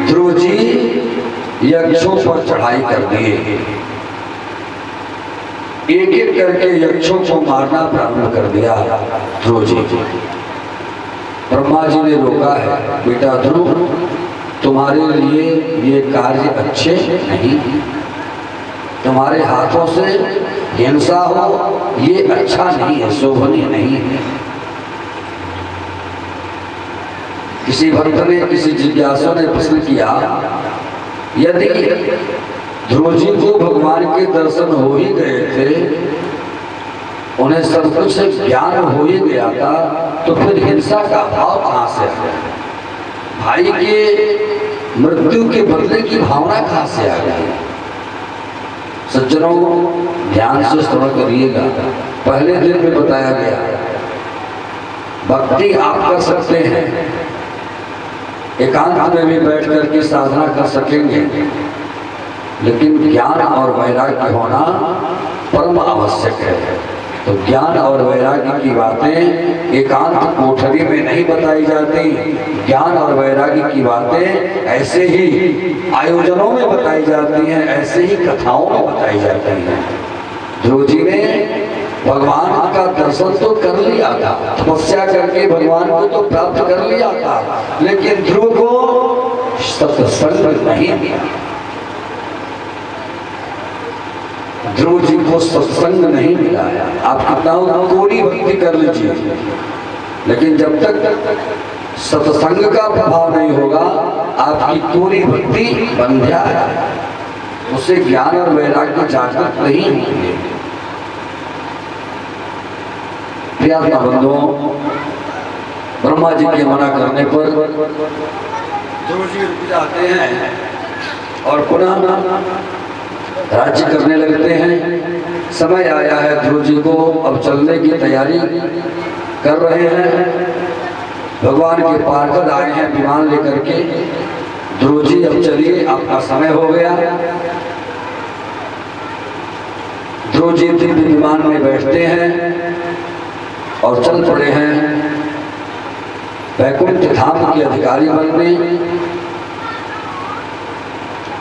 ध्रुव जी यक्षों पर चढ़ाई कर दिए। एक एक करके यक्षों को मारना प्रारंभ कर दिया ध्रुव जी। ब्रह्मा जी ने रोका है, बेटा ध्रुव तुम्हारे लिए ये कार्य अच्छे नहीं, तुम्हारे हाथों से हिंसा हो ये अच्छा नहीं है, शोभनीय नहीं है। किसी भक्त ने, किसी जिज्ञासु ने प्रश्न किया, यदि ध्रुव जी को भगवान के दर्शन हो ही गए थे, उन्हें सब कुछ ज्ञान हो ही गया था, तो फिर हिंसा का भाव कहां से आया? भाई के मृत्यु के बदले की भावना कहां से आ गई? सज्जनों ध्यान से श्रवण करिएगा। पहले दिन में बताया गया भक्ति आप कर सकते हैं, एकांत में भी बैठ करके साधना कर सकेंगे, लेकिन ज्ञान और वैराग्य होना परम आवश्यक है। तो ज्ञान और वैराग्य की बातें एकांत कोठरी में नहीं बताई जाती। ज्ञान और वैराग्य की बातें ऐसे ही आयोजनों में बताई जाती हैं, ऐसे ही कथाओं में बताई जाती हैं। ध्रुव जी ने भगवान का दर्शन तो कर लिया था, तपस्या करके भगवान को तो प्राप्त कर लिया था, लेकिन ध्रुव को सत्संग नहीं मिला। ध्रुव जी को सत्संग नहीं मिला। आप कितना कोरी भक्ति कर लीजिए, लेकिन जब तक सत्संग का प्रभाव नहीं होगा, आपकी पूरी भक्ति बंध्या है, उससे ज्ञान और वैराग्य जागृत नहीं होंगे। प्रियात्मा बंधुओं, ब्रह्मा जी के मना करने पर ध्रुव जी रुक जाते हैं और पुनः राज्य करने लगते हैं। समय आया है, ध्रुव जी को अब चलने की तैयारी कर रहे हैं। भगवान के पार्षद आए हैं विमान लेकर के। ध्रुव जी अब चलिए, आपका समय हो गया। ध्रुव जी दिव्य विमान में बैठते हैं और चल पड़े हैं वैकुंठ धाम के अधिकारी बनने।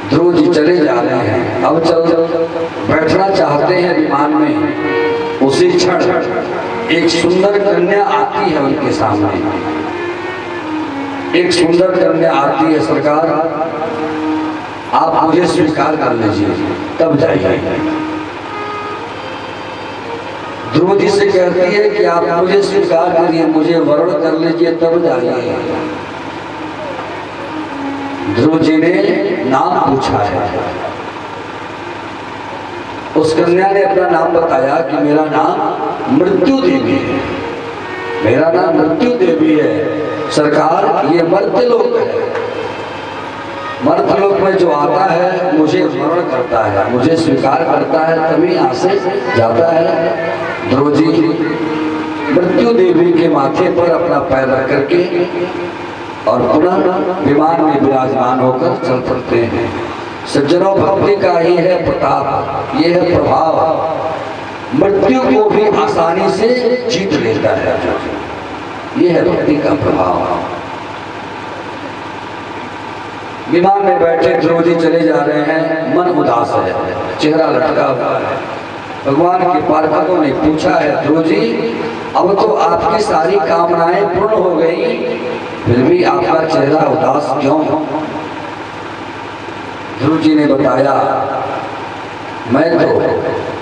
ध्रुव जी चले जा रहे हैं, अब चल बैठना चाहते हैं विमान में। उसी क्षण एक सुंदर कन्या आती है उनके सामने। एक सुंदर कन्या आती है, सरकार आप मुझे स्वीकार कर लीजिए तब जाइए। ध्रुव जी से कहती है कि आप मुझे स्वीकार करिए, मुझे वर्ण कर लीजिए तब जाइए। ध्रुव जी ने नाम पूछा है। उस कन्या ने अपना नाम बताया कि मेरा नाम मृत्यु देवी है, मेरा नाम मृत्यु देवी है। सरकार ये मर्त्यलोक है, मर्त्यलोक में जो आता है मुझे वर्ण करता है, मुझे स्वीकार करता है तभी यहाँ से जाता है। ध्रुव जी मृत्यु देवी के माथे पर अपना पैर रख करके और पुनः विमान में विराजमान होकर चल पड़ते हैं। सज्जनों, भक्ति का ही है प्रताप, ये है प्रभाव। मृत्यु को भी आसानी से जीत लेता है, ये है भक्ति का प्रभाव। विमान में बैठे ध्रुव जी चले जा रहे हैं, मन उदास है, चेहरा लटका हुआ है। भगवान के पार्षदों ने पूछा है, ध्रुव जी अब तो आपकी सारी कामनाएं पूर्ण हो गई, फिर भी आपका चेहरा उदास क्यों? ध्रुव जी ने बताया, मैं तो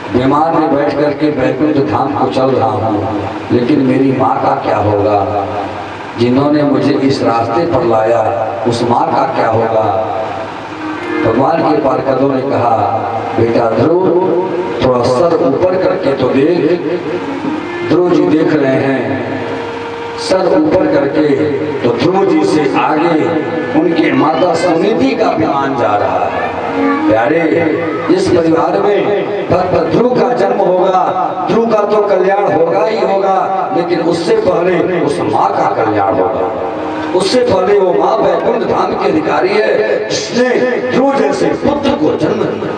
विमान में बैठ करके वैकुंठ धाम को चल रहा हूँ, लेकिन मेरी माँ का क्या होगा? जिन्होंने मुझे इस रास्ते पर लाया उस माँ का क्या होगा? भगवान के पार्षदों ने कहा, बेटा ध्रुव थोड़ा सर ऊपर करके तो देख। ध्रुव जी देख रहे हैं, सर ऊपर करके तो ध्रुव जी से आगे उनके माता सुनीति का विमान जा रहा है। प्यारे, इस परिवार में भक्त ध्रुव का जन्म होगा, ध्रुव का तो कल्याण होगा ही होगा, लेकिन उससे पहले उस माँ का कल्याण होगा। उससे पहले वो माँ वैकुंठ धाम की अधिकारी है, जिसने ध्रुव जैसे पुत्र को जन्म दिया।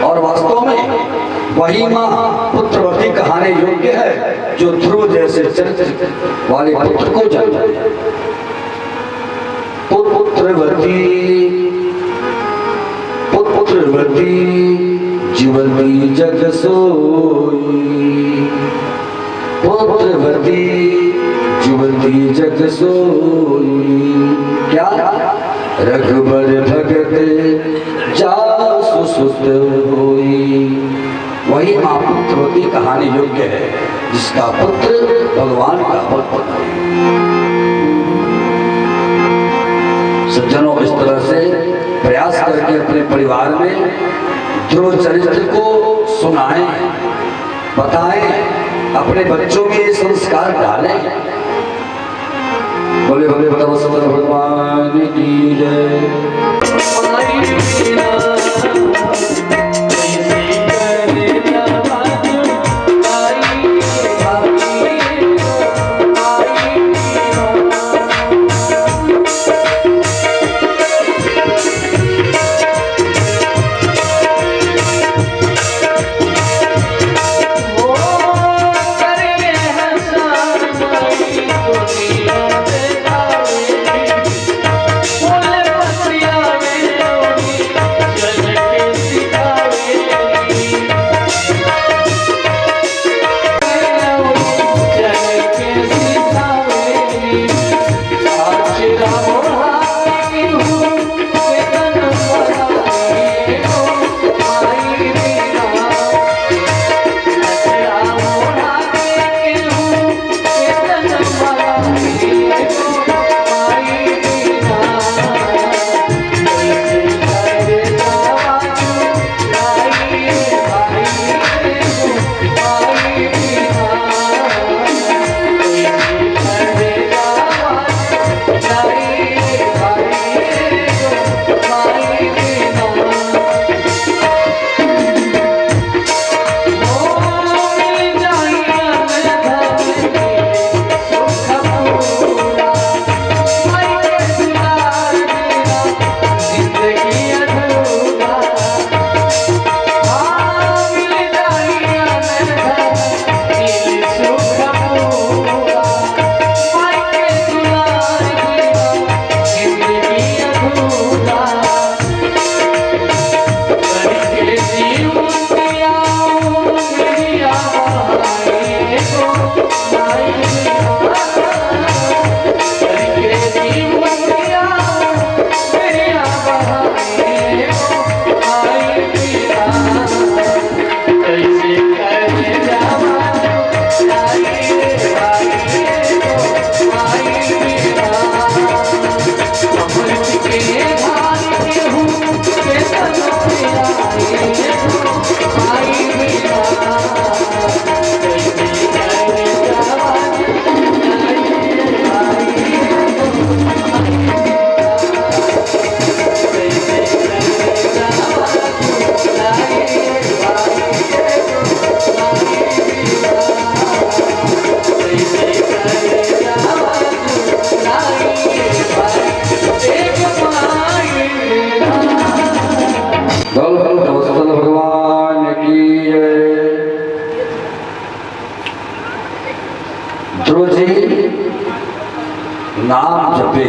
और वास्तव में वही माँ पुत्रवती कहने योग्य है जो ध्रुव जैसे चरित्र वाले पुत्र को जन्म दिया। पुत्रवती पुत्रवती जीवती जग सोई, पुत्रवती जीवती जग सोई। क्या? रघुबर भगत जासु सुत होई। वही माँ पुत्रवती कहानी योग्य है जिसका पुत्र भगवान का भक्त है। सज्जनों, इस तरह से प्रयास करके अपने परिवार में ध्रुव चरित्र को सुनाएं, बताएं, अपने बच्चों में ये संस्कार डालें। बोले बोले भगवत भगवान की जय। बोले ध्रुव जी नाम जपे,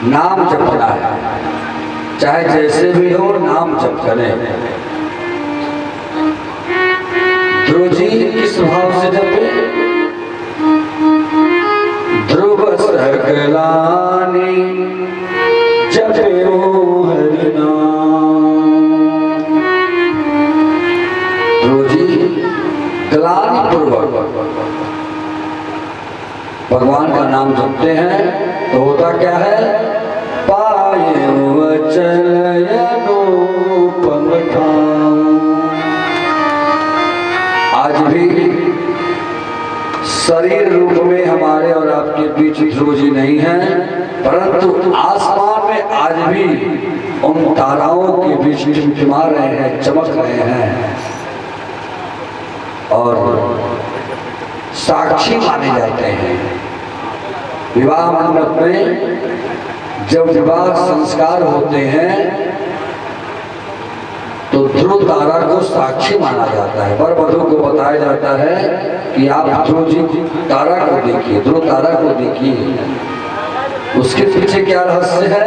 नाम जपना है, चाहे जैसे भी हो नाम जप करें। ध्रुव जी किस भाव से जपे? ध्रुव सकलानी जपे हरि नाम। ध्रुव जी ग्लानि पूर्वक भगवान का नाम जपते हैं तो होता क्या है? पाये वचन अनुपम ठाम। आज भी शरीर रूप में हमारे और आपके बीच ध्रुव जी नहीं है, परंतु आसमान में आज भी उन ताराओं के बीच टिमटिमा रहे हैं, चमक रहे हैं और साक्षी माने जाते हैं। विवाह मंडप में जब विवाह संस्कार होते हैं तो ध्रुव तारा को साक्षी माना जाता है। वर वधू को बताया जाता है कि आप ध्रुव जी तारा को देखिए, ध्रुव तारा को देखिए। उसके पीछे क्या रहस्य है?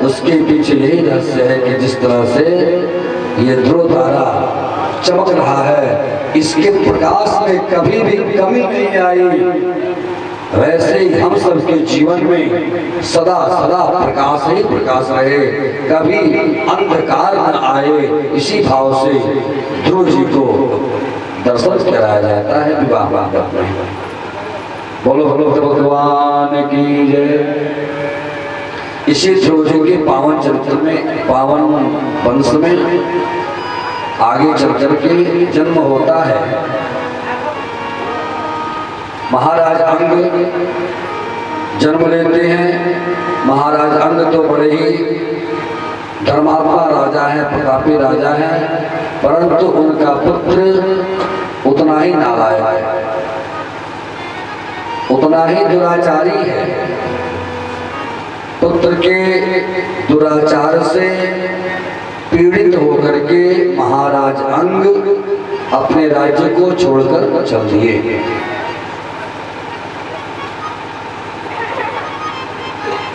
उसके पीछे यही रहस्य है कि जिस तरह से ये ध्रुव तारा चमक रहा है, इसके प्रकाश में कभी भी कमी नहीं आई, वैसे ही हम सबके जीवन में सदा सदा प्रकाश ही प्रकाश रहे, कभी अंधकार न आए। इसी भाव से ध्रुव जी को दर्शन कराया जाता है विवाह मंडप में। बोलो बोलो भगवान की जय। इसी ध्रुव जी के पावन चरित्र में, पावन वंश में आगे चल करके जन्म होता है। महाराज अंग जन्म लेते हैं। महाराज अंग तो बड़े ही धर्मात्मा राजा हैं, प्रतापी राजा हैं, परंतु उनका पुत्र उतना ही नालायक है, उतना ही दुराचारी है। पुत्र के दुराचार से पीड़ित होकर के महाराज अंग अपने राज्य को छोड़कर चल दिए।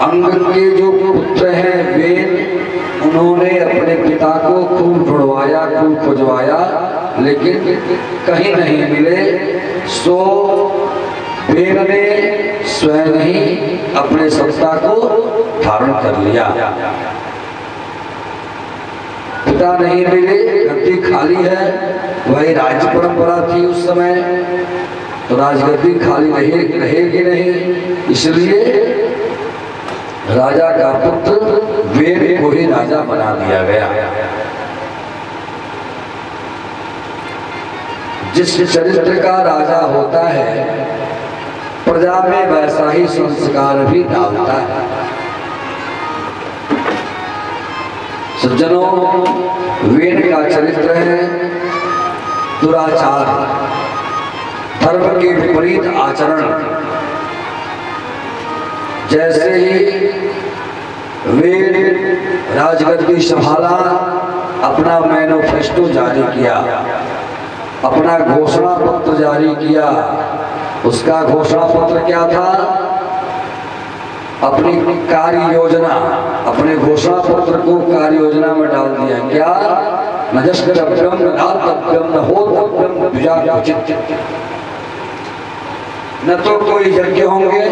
अंग के जो पुत्र हैं वेन, उन्होंने अपने पिता को खूब ढूंढवाया, खूब खोजवाया, लेकिन कहीं नहीं मिले। सो वेन ने स्वयं ही अपने सत्ता को धारण कर लिया। पिता नहीं मिले, गद्दी खाली है। वही राज्य परंपरा थी उस समय, तो राजगद्दी खाली रहेगी नहीं, इसलिए राजा का पुत्र वेन को ही राजा बना दिया गया। जिस चरित्र का राजा होता है, प्रजा में वैसा ही संस्कार भी डालता है। सज्जनों, वेन का चरित्र है दुराचार, धर्म के विपरीत आचरण। जैसे ही वेन राजगद्दी संभाला, अपना मैनिफेस्टो जारी किया, अपना घोषणा पत्र जारी किया। उसका घोषणा पत्र क्या था? अपनी कार्य योजना, अपने घोषणा पत्र को कार्य योजना में डाल दिया। क्या? न यष्कर्तव्यम न दातव्यम न होतव्यम न द्विजाक्वचित्। न तो कोई यज्ञ होंगे,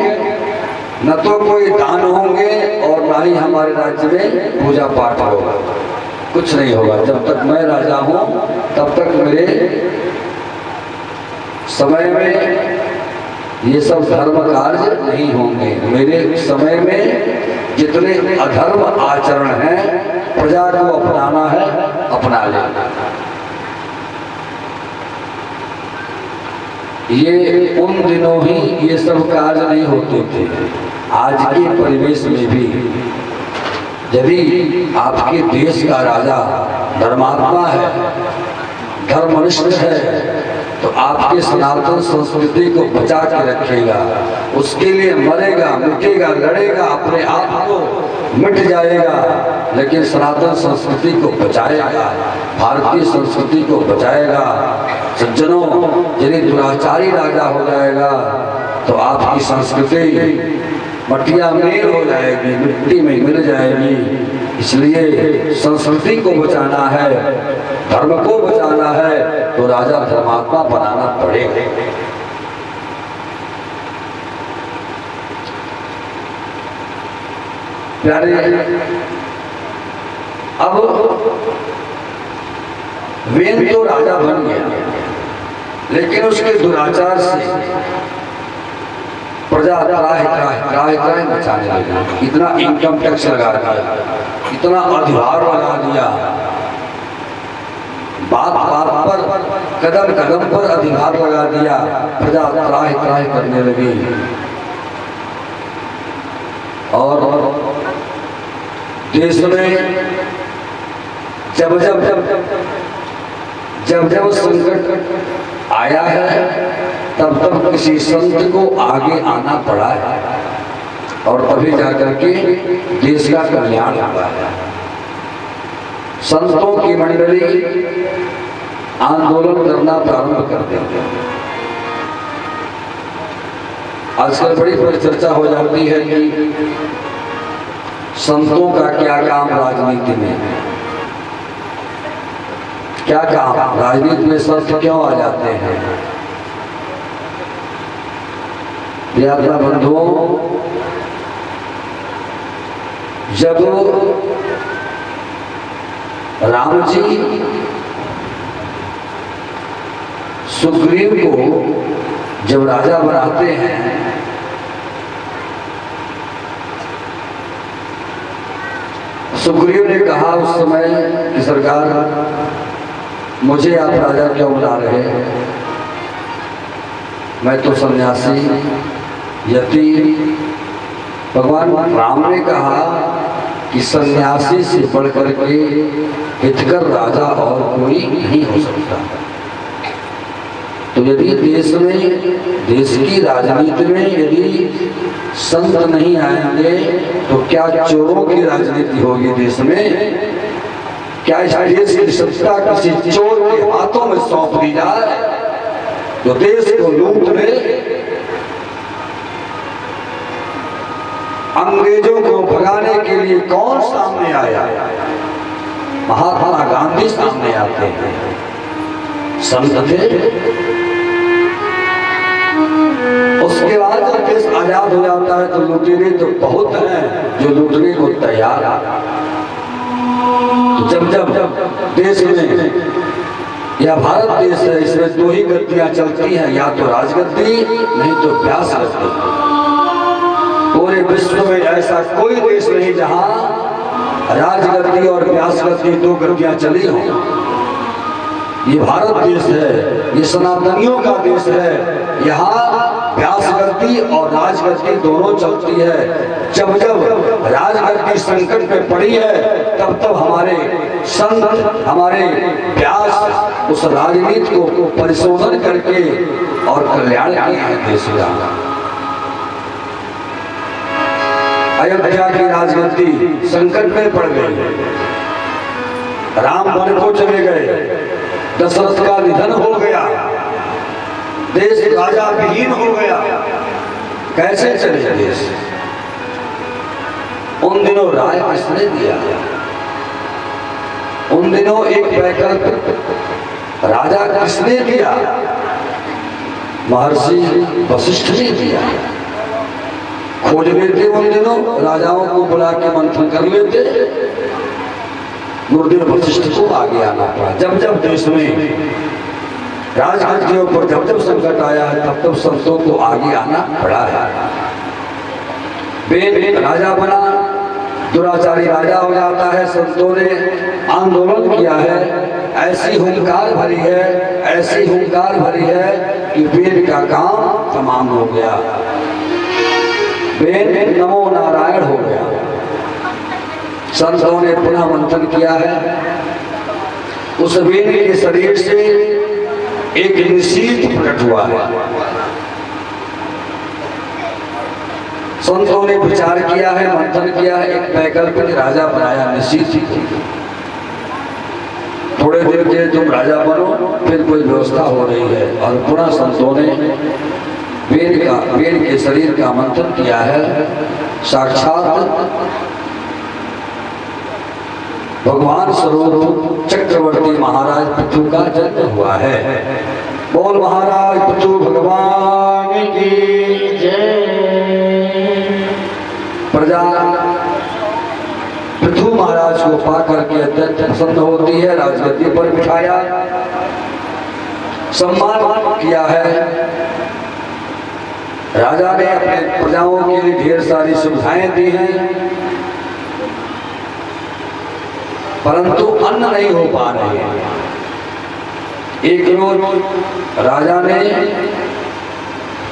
न तो कोई दान होंगे, और न ही हमारे राज्य में पूजा पाठ होगा। कुछ नहीं होगा। जब तक मैं राजा हूं तब तक मेरे समय में ये सब धर्म कार्य नहीं होंगे। मेरे समय में जितने अधर्म आचरण हैं, प्रजा को अपनाना है, अपना लेना। ये उन दिनों ही ये सब कार्य नहीं होते थे। आज के परिवेश में भी यदि आपके देश का राजा धर्मात्मा है, धर्मनिष्ठ है, तो आपकी सनातन संस्कृति को बचा के रखेगा, उसके लिए मरेगा, मिटेगा, लड़ेगा, अपने आप को मिट जाएगा, लेकिन सनातन संस्कृति को बचाएगा, भारतीय संस्कृति को बचाएगा। सज्जनों, यदि दुराचारी राजा हो जाएगा तो आपकी संस्कृति मटिया मेल हो जाएगी, मिट्टी में मिल जाएगी। इसलिए संस्कृति को बचाना है, धर्म को बचाना है, तो राजा धर्मात्मा बनाना पड़ेगा। प्यारे, अब वेन तो राजा बन गया, लेकिन उसके दुराचार से प्रजा त्राहि मचाने लगी। इतना इनकम टैक्स लगा दिया, इतना अधिभार लगा दिया, बात बात पर, कदम कदम पर अधिभार लगा दिया, प्रजा त्राहि करने लगी। और देश में जब जब संकट आया है, तब तब किसी संत को आगे आना पड़ा है, और तभी जाकर के देश का कल्याण हुआ है। संतों की मंडली आंदोलन करना प्रारंभ कर देते हैं। आजकल बड़ी परिचर्चा हो जाती है कि संतों का क्या काम राजनीति में, क्या काम राजनीति में, संत क्यों आ जाते हैं। प्यारा बंधुओं, जब राम जी सुग्रीव को जब राजा बनाते हैं, सुग्रीव ने कहा उस समय कि सरकार, मुझे आप राजा क्यों बना रहे हैं, मैं तो सन्यासी यति। भगवान राम ने कहा कि सन्यासी से बढ़कर के हितकर राजा और कोई नहीं हो सकता। तो यदि देश में, देश की राजनीति में यदि संत नहीं आएंगे तो क्या चोरों की राजनीति होगी देश में? क्या इस देश की सत्ता किसी चोर के हाथों में सौंप दी जाए तो देश को लूट ले? अंग्रेजों को भगाने के लिए कौन सामने आया? महात्मा गांधी सामने आते हैं, संत थे। उसके बाद जब देश आजाद हो जाता है तो लुटेरे तो बहुत हैं जो लूटने को तैयार है। तो जब देश में, यह भारत देश है, इसमें दो ही गद्दियां चलती हैं, या तो राजगद्दी नहीं तो व्यास गद्दी। पूरे विश्व में ऐसा कोई देश नहीं जहां राजगद्दी और व्यास गद्दी दो गद्दियां चली हों। ये भारत देश है, ये सनातनियों का देश है। यहाँ व्यास गद्दी और राजगद्दी दोनों चलती है। जब राजगद्दी संकट में पड़ी है, तब हमारे संत, हमारे व्यास उस राजनीति को परिशोधन करके और कल्याण किए हैं देश का। अयोध्या की राजगद्दी संकट में पड़ गई, राम वन को चले गए, दशरथ का निधन हो गया, देश राजा विहीन हो गया, कैसे चले देश? उन दिनों राय किसने दिया? उन दिनों एक वैकल्पिक राजा किसने दिया? महर्षि वशिष्ठ ने दिया। खोज लेते उन दिनों, राजाओं को बुला के मंथन कर लेते, गुरुदेव वशिष्ठ को आगे आना पड़ा। जब देश में राजगद्दियों पर जब संकट आया है, तब संतों को आगे आना पड़ा है। वेन राजा बना, दुराचारी राजा हो जाता है, संतों ने आंदोलन किया है, ऐसी हुंकार भरी है, ऐसी हुंकार भरी है कि वेद का काम तमाम हो गया। वेद नमो नारायण हो गया। संतों ने पुनः मंथन किया है, उस वेद के शरीर से एक निश्चित प्रकट हुआ है। संतों ने विचार किया है, मंथन किया है, एक वैकल्पिक राजा बनाया निश्चित। थोड़े दिन के तुम राजा बनो, फिर कोई व्यवस्था हो रही है। और पुनः संतों ने वेद के शरीर का मंथन किया है। साक्षात भगवान स्वरूप चक्रवर्ती महाराज पृथु का जन्म हुआ है। बोल महाराज पृथु भगवान की जय। प्रजा पृथु महाराज को पाकर के अत्यंत प्रसन्न होती है। राजगद्दी पर बिठाया, सम्मान किया है। राजा ने अपने प्रजाओं के लिए ढेर सारी सुविधाएं दी हैं, परंतु अन्न नहीं हो पा रहे हैं। एक रोज राजा ने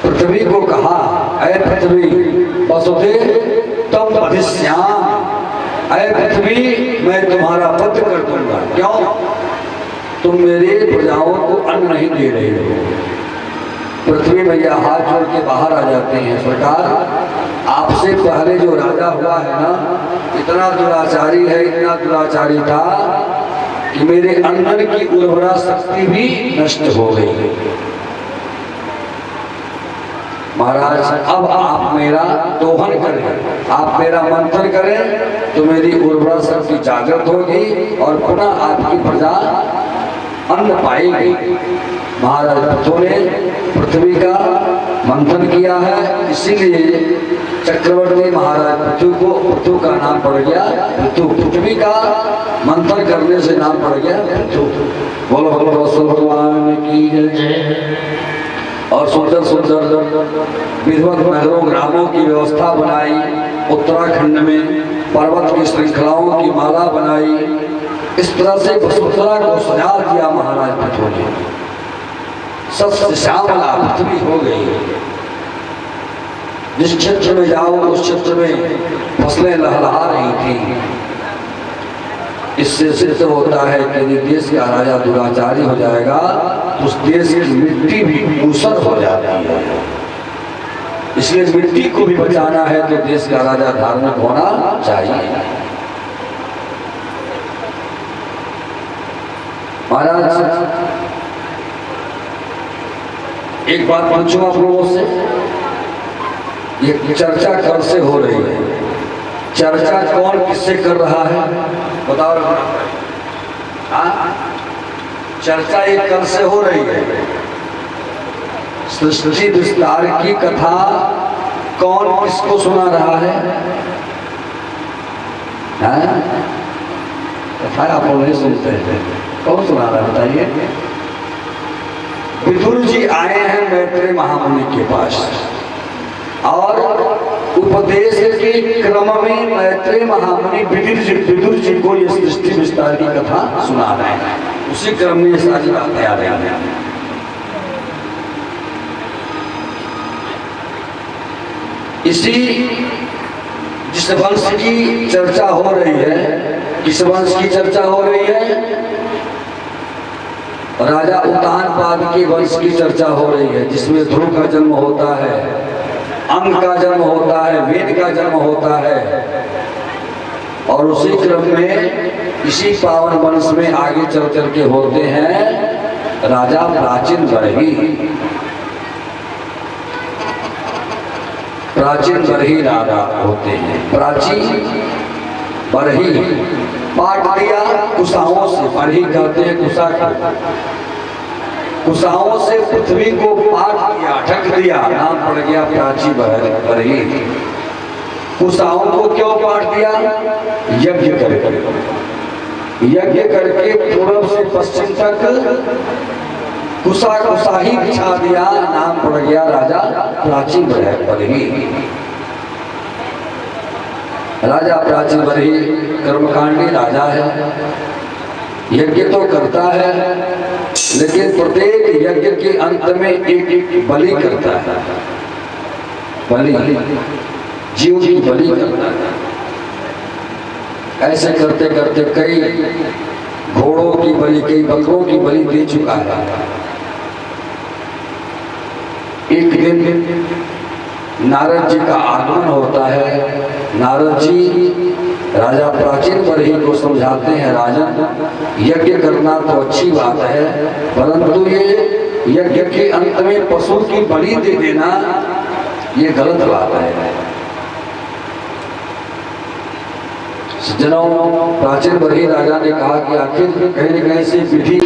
पृथ्वी को कहा, ऐ पृथ्वी वसुधे तम वधिष्याम, ऐ पृथ्वी मैं तुम्हारा वध कर दूंगा। क्यों? तुम मेरे प्रजाओं को अन्न नहीं दे रहे हो। पृथ्वी मैया हाथ जोड़ के बाहर आ जाते हैं, सरकार आपसे पहले जो राजा हुआ है ना, इतना दुराचारी है, इतना दुराचारी था कि मेरे अन्न की उर्वरा शक्ति भी नष्ट हो गई। महाराज अब आप मेरा दोहन करें, आप मेरा मंथन करें तो मेरी उर्वरा शक्ति जागृत होगी और पुनः आपकी प्रजा अन्न पाएगी। महाराज पृथु ने पृथ्वी का मंथन किया है, इसीलिए चक्रवर्ती महाराज पृथु का नाम पड़ गया पृथु। पृथ्वी का मंथन करने से नाम पड़ गया पृथु। बोलो बोलो भगवान की जय। और सुंदर सुंदर विधिवत महलों ग्रामों की व्यवस्था बनाई। उत्तराखंड में पर्वत की श्रृंखलाओं की माला बनाई। इस तरह से वसुंधरा को सजा दिया महाराज पृथु ने। सस्य श्यामला पृथ्वी हो गई। जिस क्षेत्र में जाओ उस क्षेत्र में फसलें लहलहा रही थी। इससे सिद्ध होता है कि यदि देश का राजा दुराचारी हो जाएगा तो उस देश की मिट्टी भी ऊसर हो जाती है। इसलिए मिट्टी को भी बचाना है तो देश का राजा धार्मिक होना चाहिए। महाराज एक बात पूछूं आप लोगों से, ये चर्चा कब से हो रही है? चर्चा कौन किससे कर रहा है बताओ। चर्चा ये कब से हो रही है? सृष्टि विस्तार की कथा कौन किसको सुना रहा है? कथा आप लोग नहीं सुनते हैं, कौन सुना रहा है बताइए। विदुर जी आए हैं मैत्रेय महामुनि के पास और उपदेश के क्रम में मैत्रेय महामुनि विदुर जी को ये सृष्टि विस्तार की कथा सुना रहे हैं। उसी क्रम में ये सारी बातें आ रही हैं। इसी जिस वंश की चर्चा हो रही है, किस वंश की चर्चा हो रही है? राजा उत्तानपाद के वंश की चर्चा हो रही है, जिसमें ध्रुव का जन्म होता है, अंग का जन्म होता है, वेद का जन्म होता है। और उसी क्रम में इसी पावन वंश में आगे चल के होते हैं राजा प्राचीन बरही। प्राचीन बरही राजा होते हैं। प्राचीन बरही पाट दिया कुशाओं से, बरही कहते हैं कुशा को। कुशाओं से पृथ्वी को पाट दिया, ढक दिया, नाम पड़ गया प्राचीन बरही। कुशाओं को क्यों पाट दिया? यज्ञ करके पूर्व से पश्चिम तक कुशा ही बिछा दिया, नाम पड़ गया राजा प्राचीन बरही। राजा प्राचीन बरही कर्मकांडी राजा है, यज्ञ तो करता है, लेकिन प्रत्येक यज्ञ के अंत में एक बलि करता है। बलि जीव की बलि करता है। ऐसे करते करते कई घोड़ों की बलि, कई बकरों की बलि दे चुका है। एक दिन नारद जी का आगमन होता है। नारद जी राजा प्राचीन बरही को समझाते हैं, राजन यज्ञ करना तो अच्छी बात है, परंतु ये यज्ञ के अंत में पशु की बलि दे देना ये गलत बात है। सज्जनों, प्राचीन बरही राजा ने कहा कि आखिर कहीं न कहीं से विधि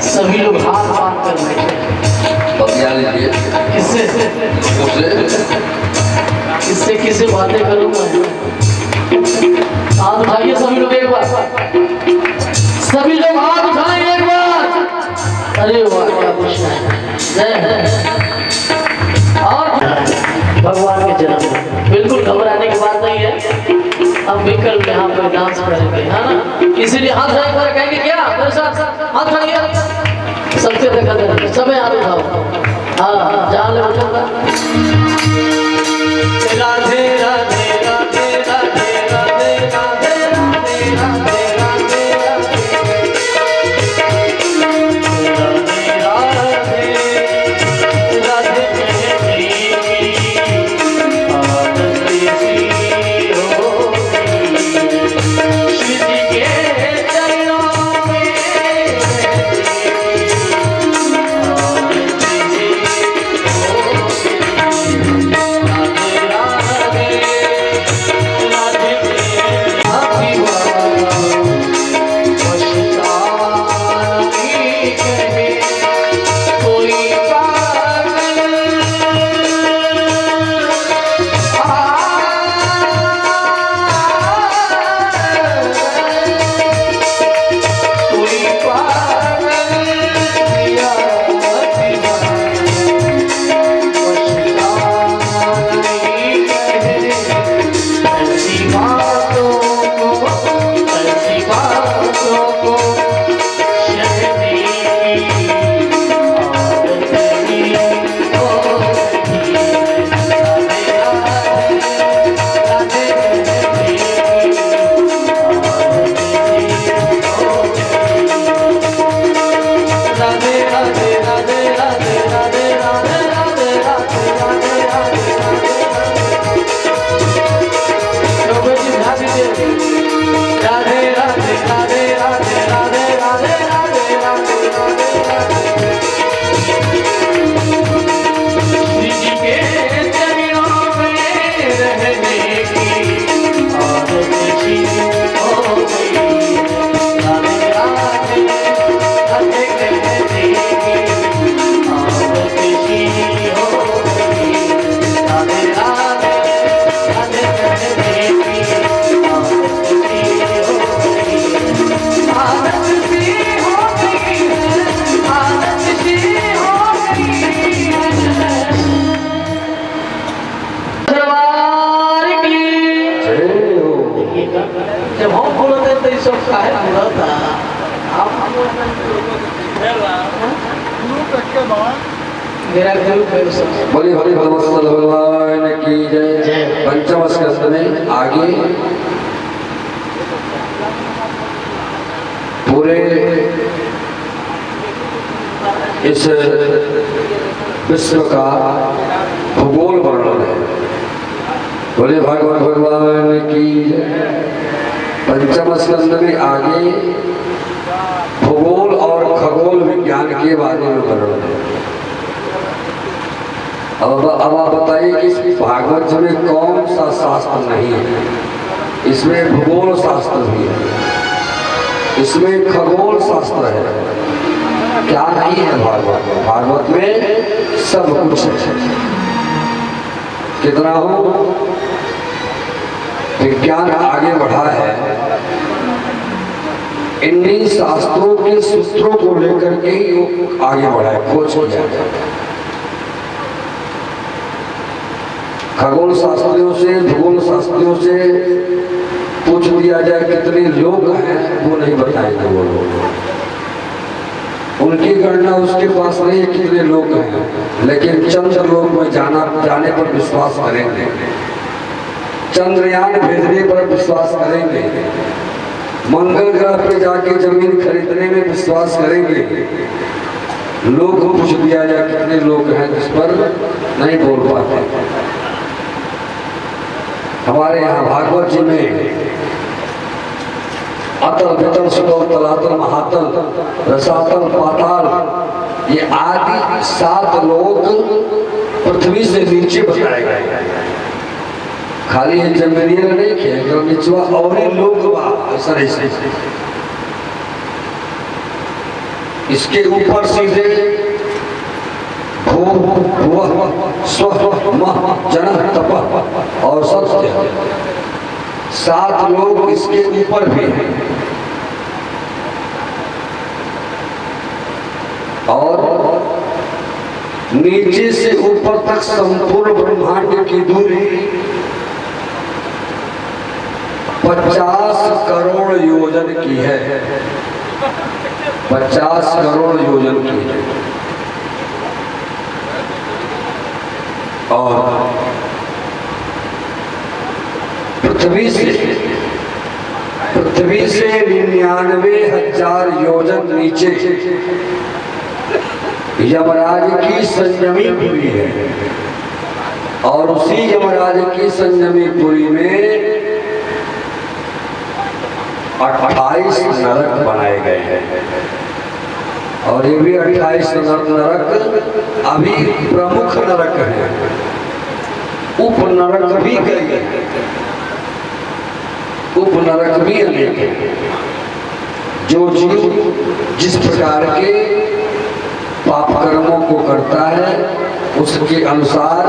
सभी लोग हाथ बांध कर बैठे। किससे किससे बातें करूंगा? हाथ उठाइए सभी लोग एक बार, सभी लोग हाथ उठाएं एक बार। अरे वाह, क्या खुश है। और भगवान के जन्म, बिल्कुल घबराने की बात नहीं है। हम भी कल यहाँ पर डांस करेंगे, है ना? इसीलिए हाथ उठाए पर कहेंगे क्या? मेरे साथ हाथ उठाइए, सबसे देखा देना, सब हाथ उठाओ। हाँ, जहाँ ले उठाऊंगा। राधे राधे राधे राधे राधे राधे राधे राधे राधे जब हम बोलते तो ये सब काहे बोलता? मेरा गुरु बोली हरि भगवत भगवान की जय। पंचम स्कंद में आगे पूरे इस विश्व का भूगोल वर्णन है। बोले भगवान भगवान की जय। पंचम स्कंद में आगे भूगोल और खगोल ज्ञान के बारे में वर्णन है। अब आप बताइए कि इस भागवत में कौन सा शास्त्र नहीं है? इसमें भूगोल शास्त्र भी है, इसमें खगोल शास्त्र है। क्या नहीं है भागवत में? भागवत में सब कुछ है। कितना हो विज्ञान आगे बढ़ा है, इन्हीं शास्त्रों के सूत्रों को लेकर के ही आगे बढ़ा है, खोज किया है। खगोल शास्त्रियों से, भूगोल शास्त्रियों से पूछ दिया जाए कितने लोग हैं, वो नहीं बताएंगे। वो लोग, उनकी गणना उसके पास नहीं है कितने लोग हैं, लेकिन चंद्र लोग में जाने पर विश्वास करेंगे, चंद्रयान भेजने पर विश्वास करेंगे, मंगल ग्रह पे जाके जमीन खरीदने में विश्वास करेंगे। लोग पूछ दिया जाए कितने लोग हैं, जिस पर नहीं बोल पाते। हमारे यहाँ भागवत जी में अतल वितल सुतल तलातल महातल रसातल पाताल, ये आदि 7 लोक पृथ्वी से नीचे बताए गए। खाली ये जमीनिया नहीं किया, निचवा और ही लोग ऐसा नहीं। इसके ऊपर सीधे और सत्य 7 लोग इसके ऊपर भी हैं। और नीचे से ऊपर तक संपूर्ण ब्रह्मांड की दूरी 50 करोड़ योजन की है। 50 करोड़ योजन की है। और पृथ्वी से 99,000 योजन नीचे यमराज की संयमी पुरी है। और उसी यमराज की संयमी पुरी में 28 नरक बनाए गए हैं। और ये भी 28 नरक अभी प्रमुख नरक है, उप नरक भी गए, उप नरक भी अनेक है। जो जीव जिस प्रकार के पाप कर्मों को करता है उसके अनुसार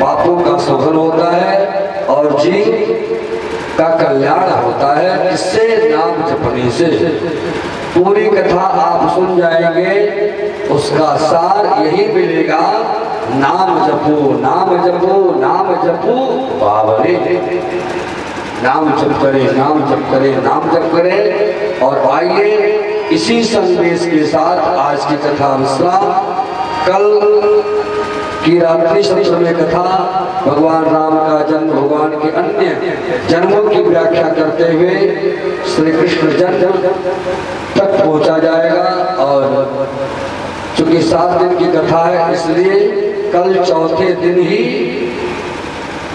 पापों का शोधन होता है और जीव का कल्याण होता है। किससे? नाम जपने से। पूरी कथा आप सुन जाएंगे, उसका सार यही मिलेगा, नाम जपो, नाम जपो, नाम जपो बावरे। नाम जप करे, नाम जप करे, नाम जप करे। और आइए इसी संदेश के साथ आज की कथा विश्राम। कल की रात्रि सत्र में कथा भगवान राम का जन्म, भगवान के अन्य जन्मों की व्याख्या करते हुए श्री कृष्ण जन्म तक पहुंचा जाएगा। और चूंकि 7 दिन की कथा है, इसलिए कल चौथे दिन ही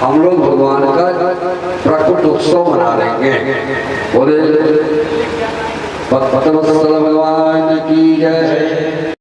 हम लोग भगवान का प्रकट उत्सव मना लेंगे। बोले भगवान की जय।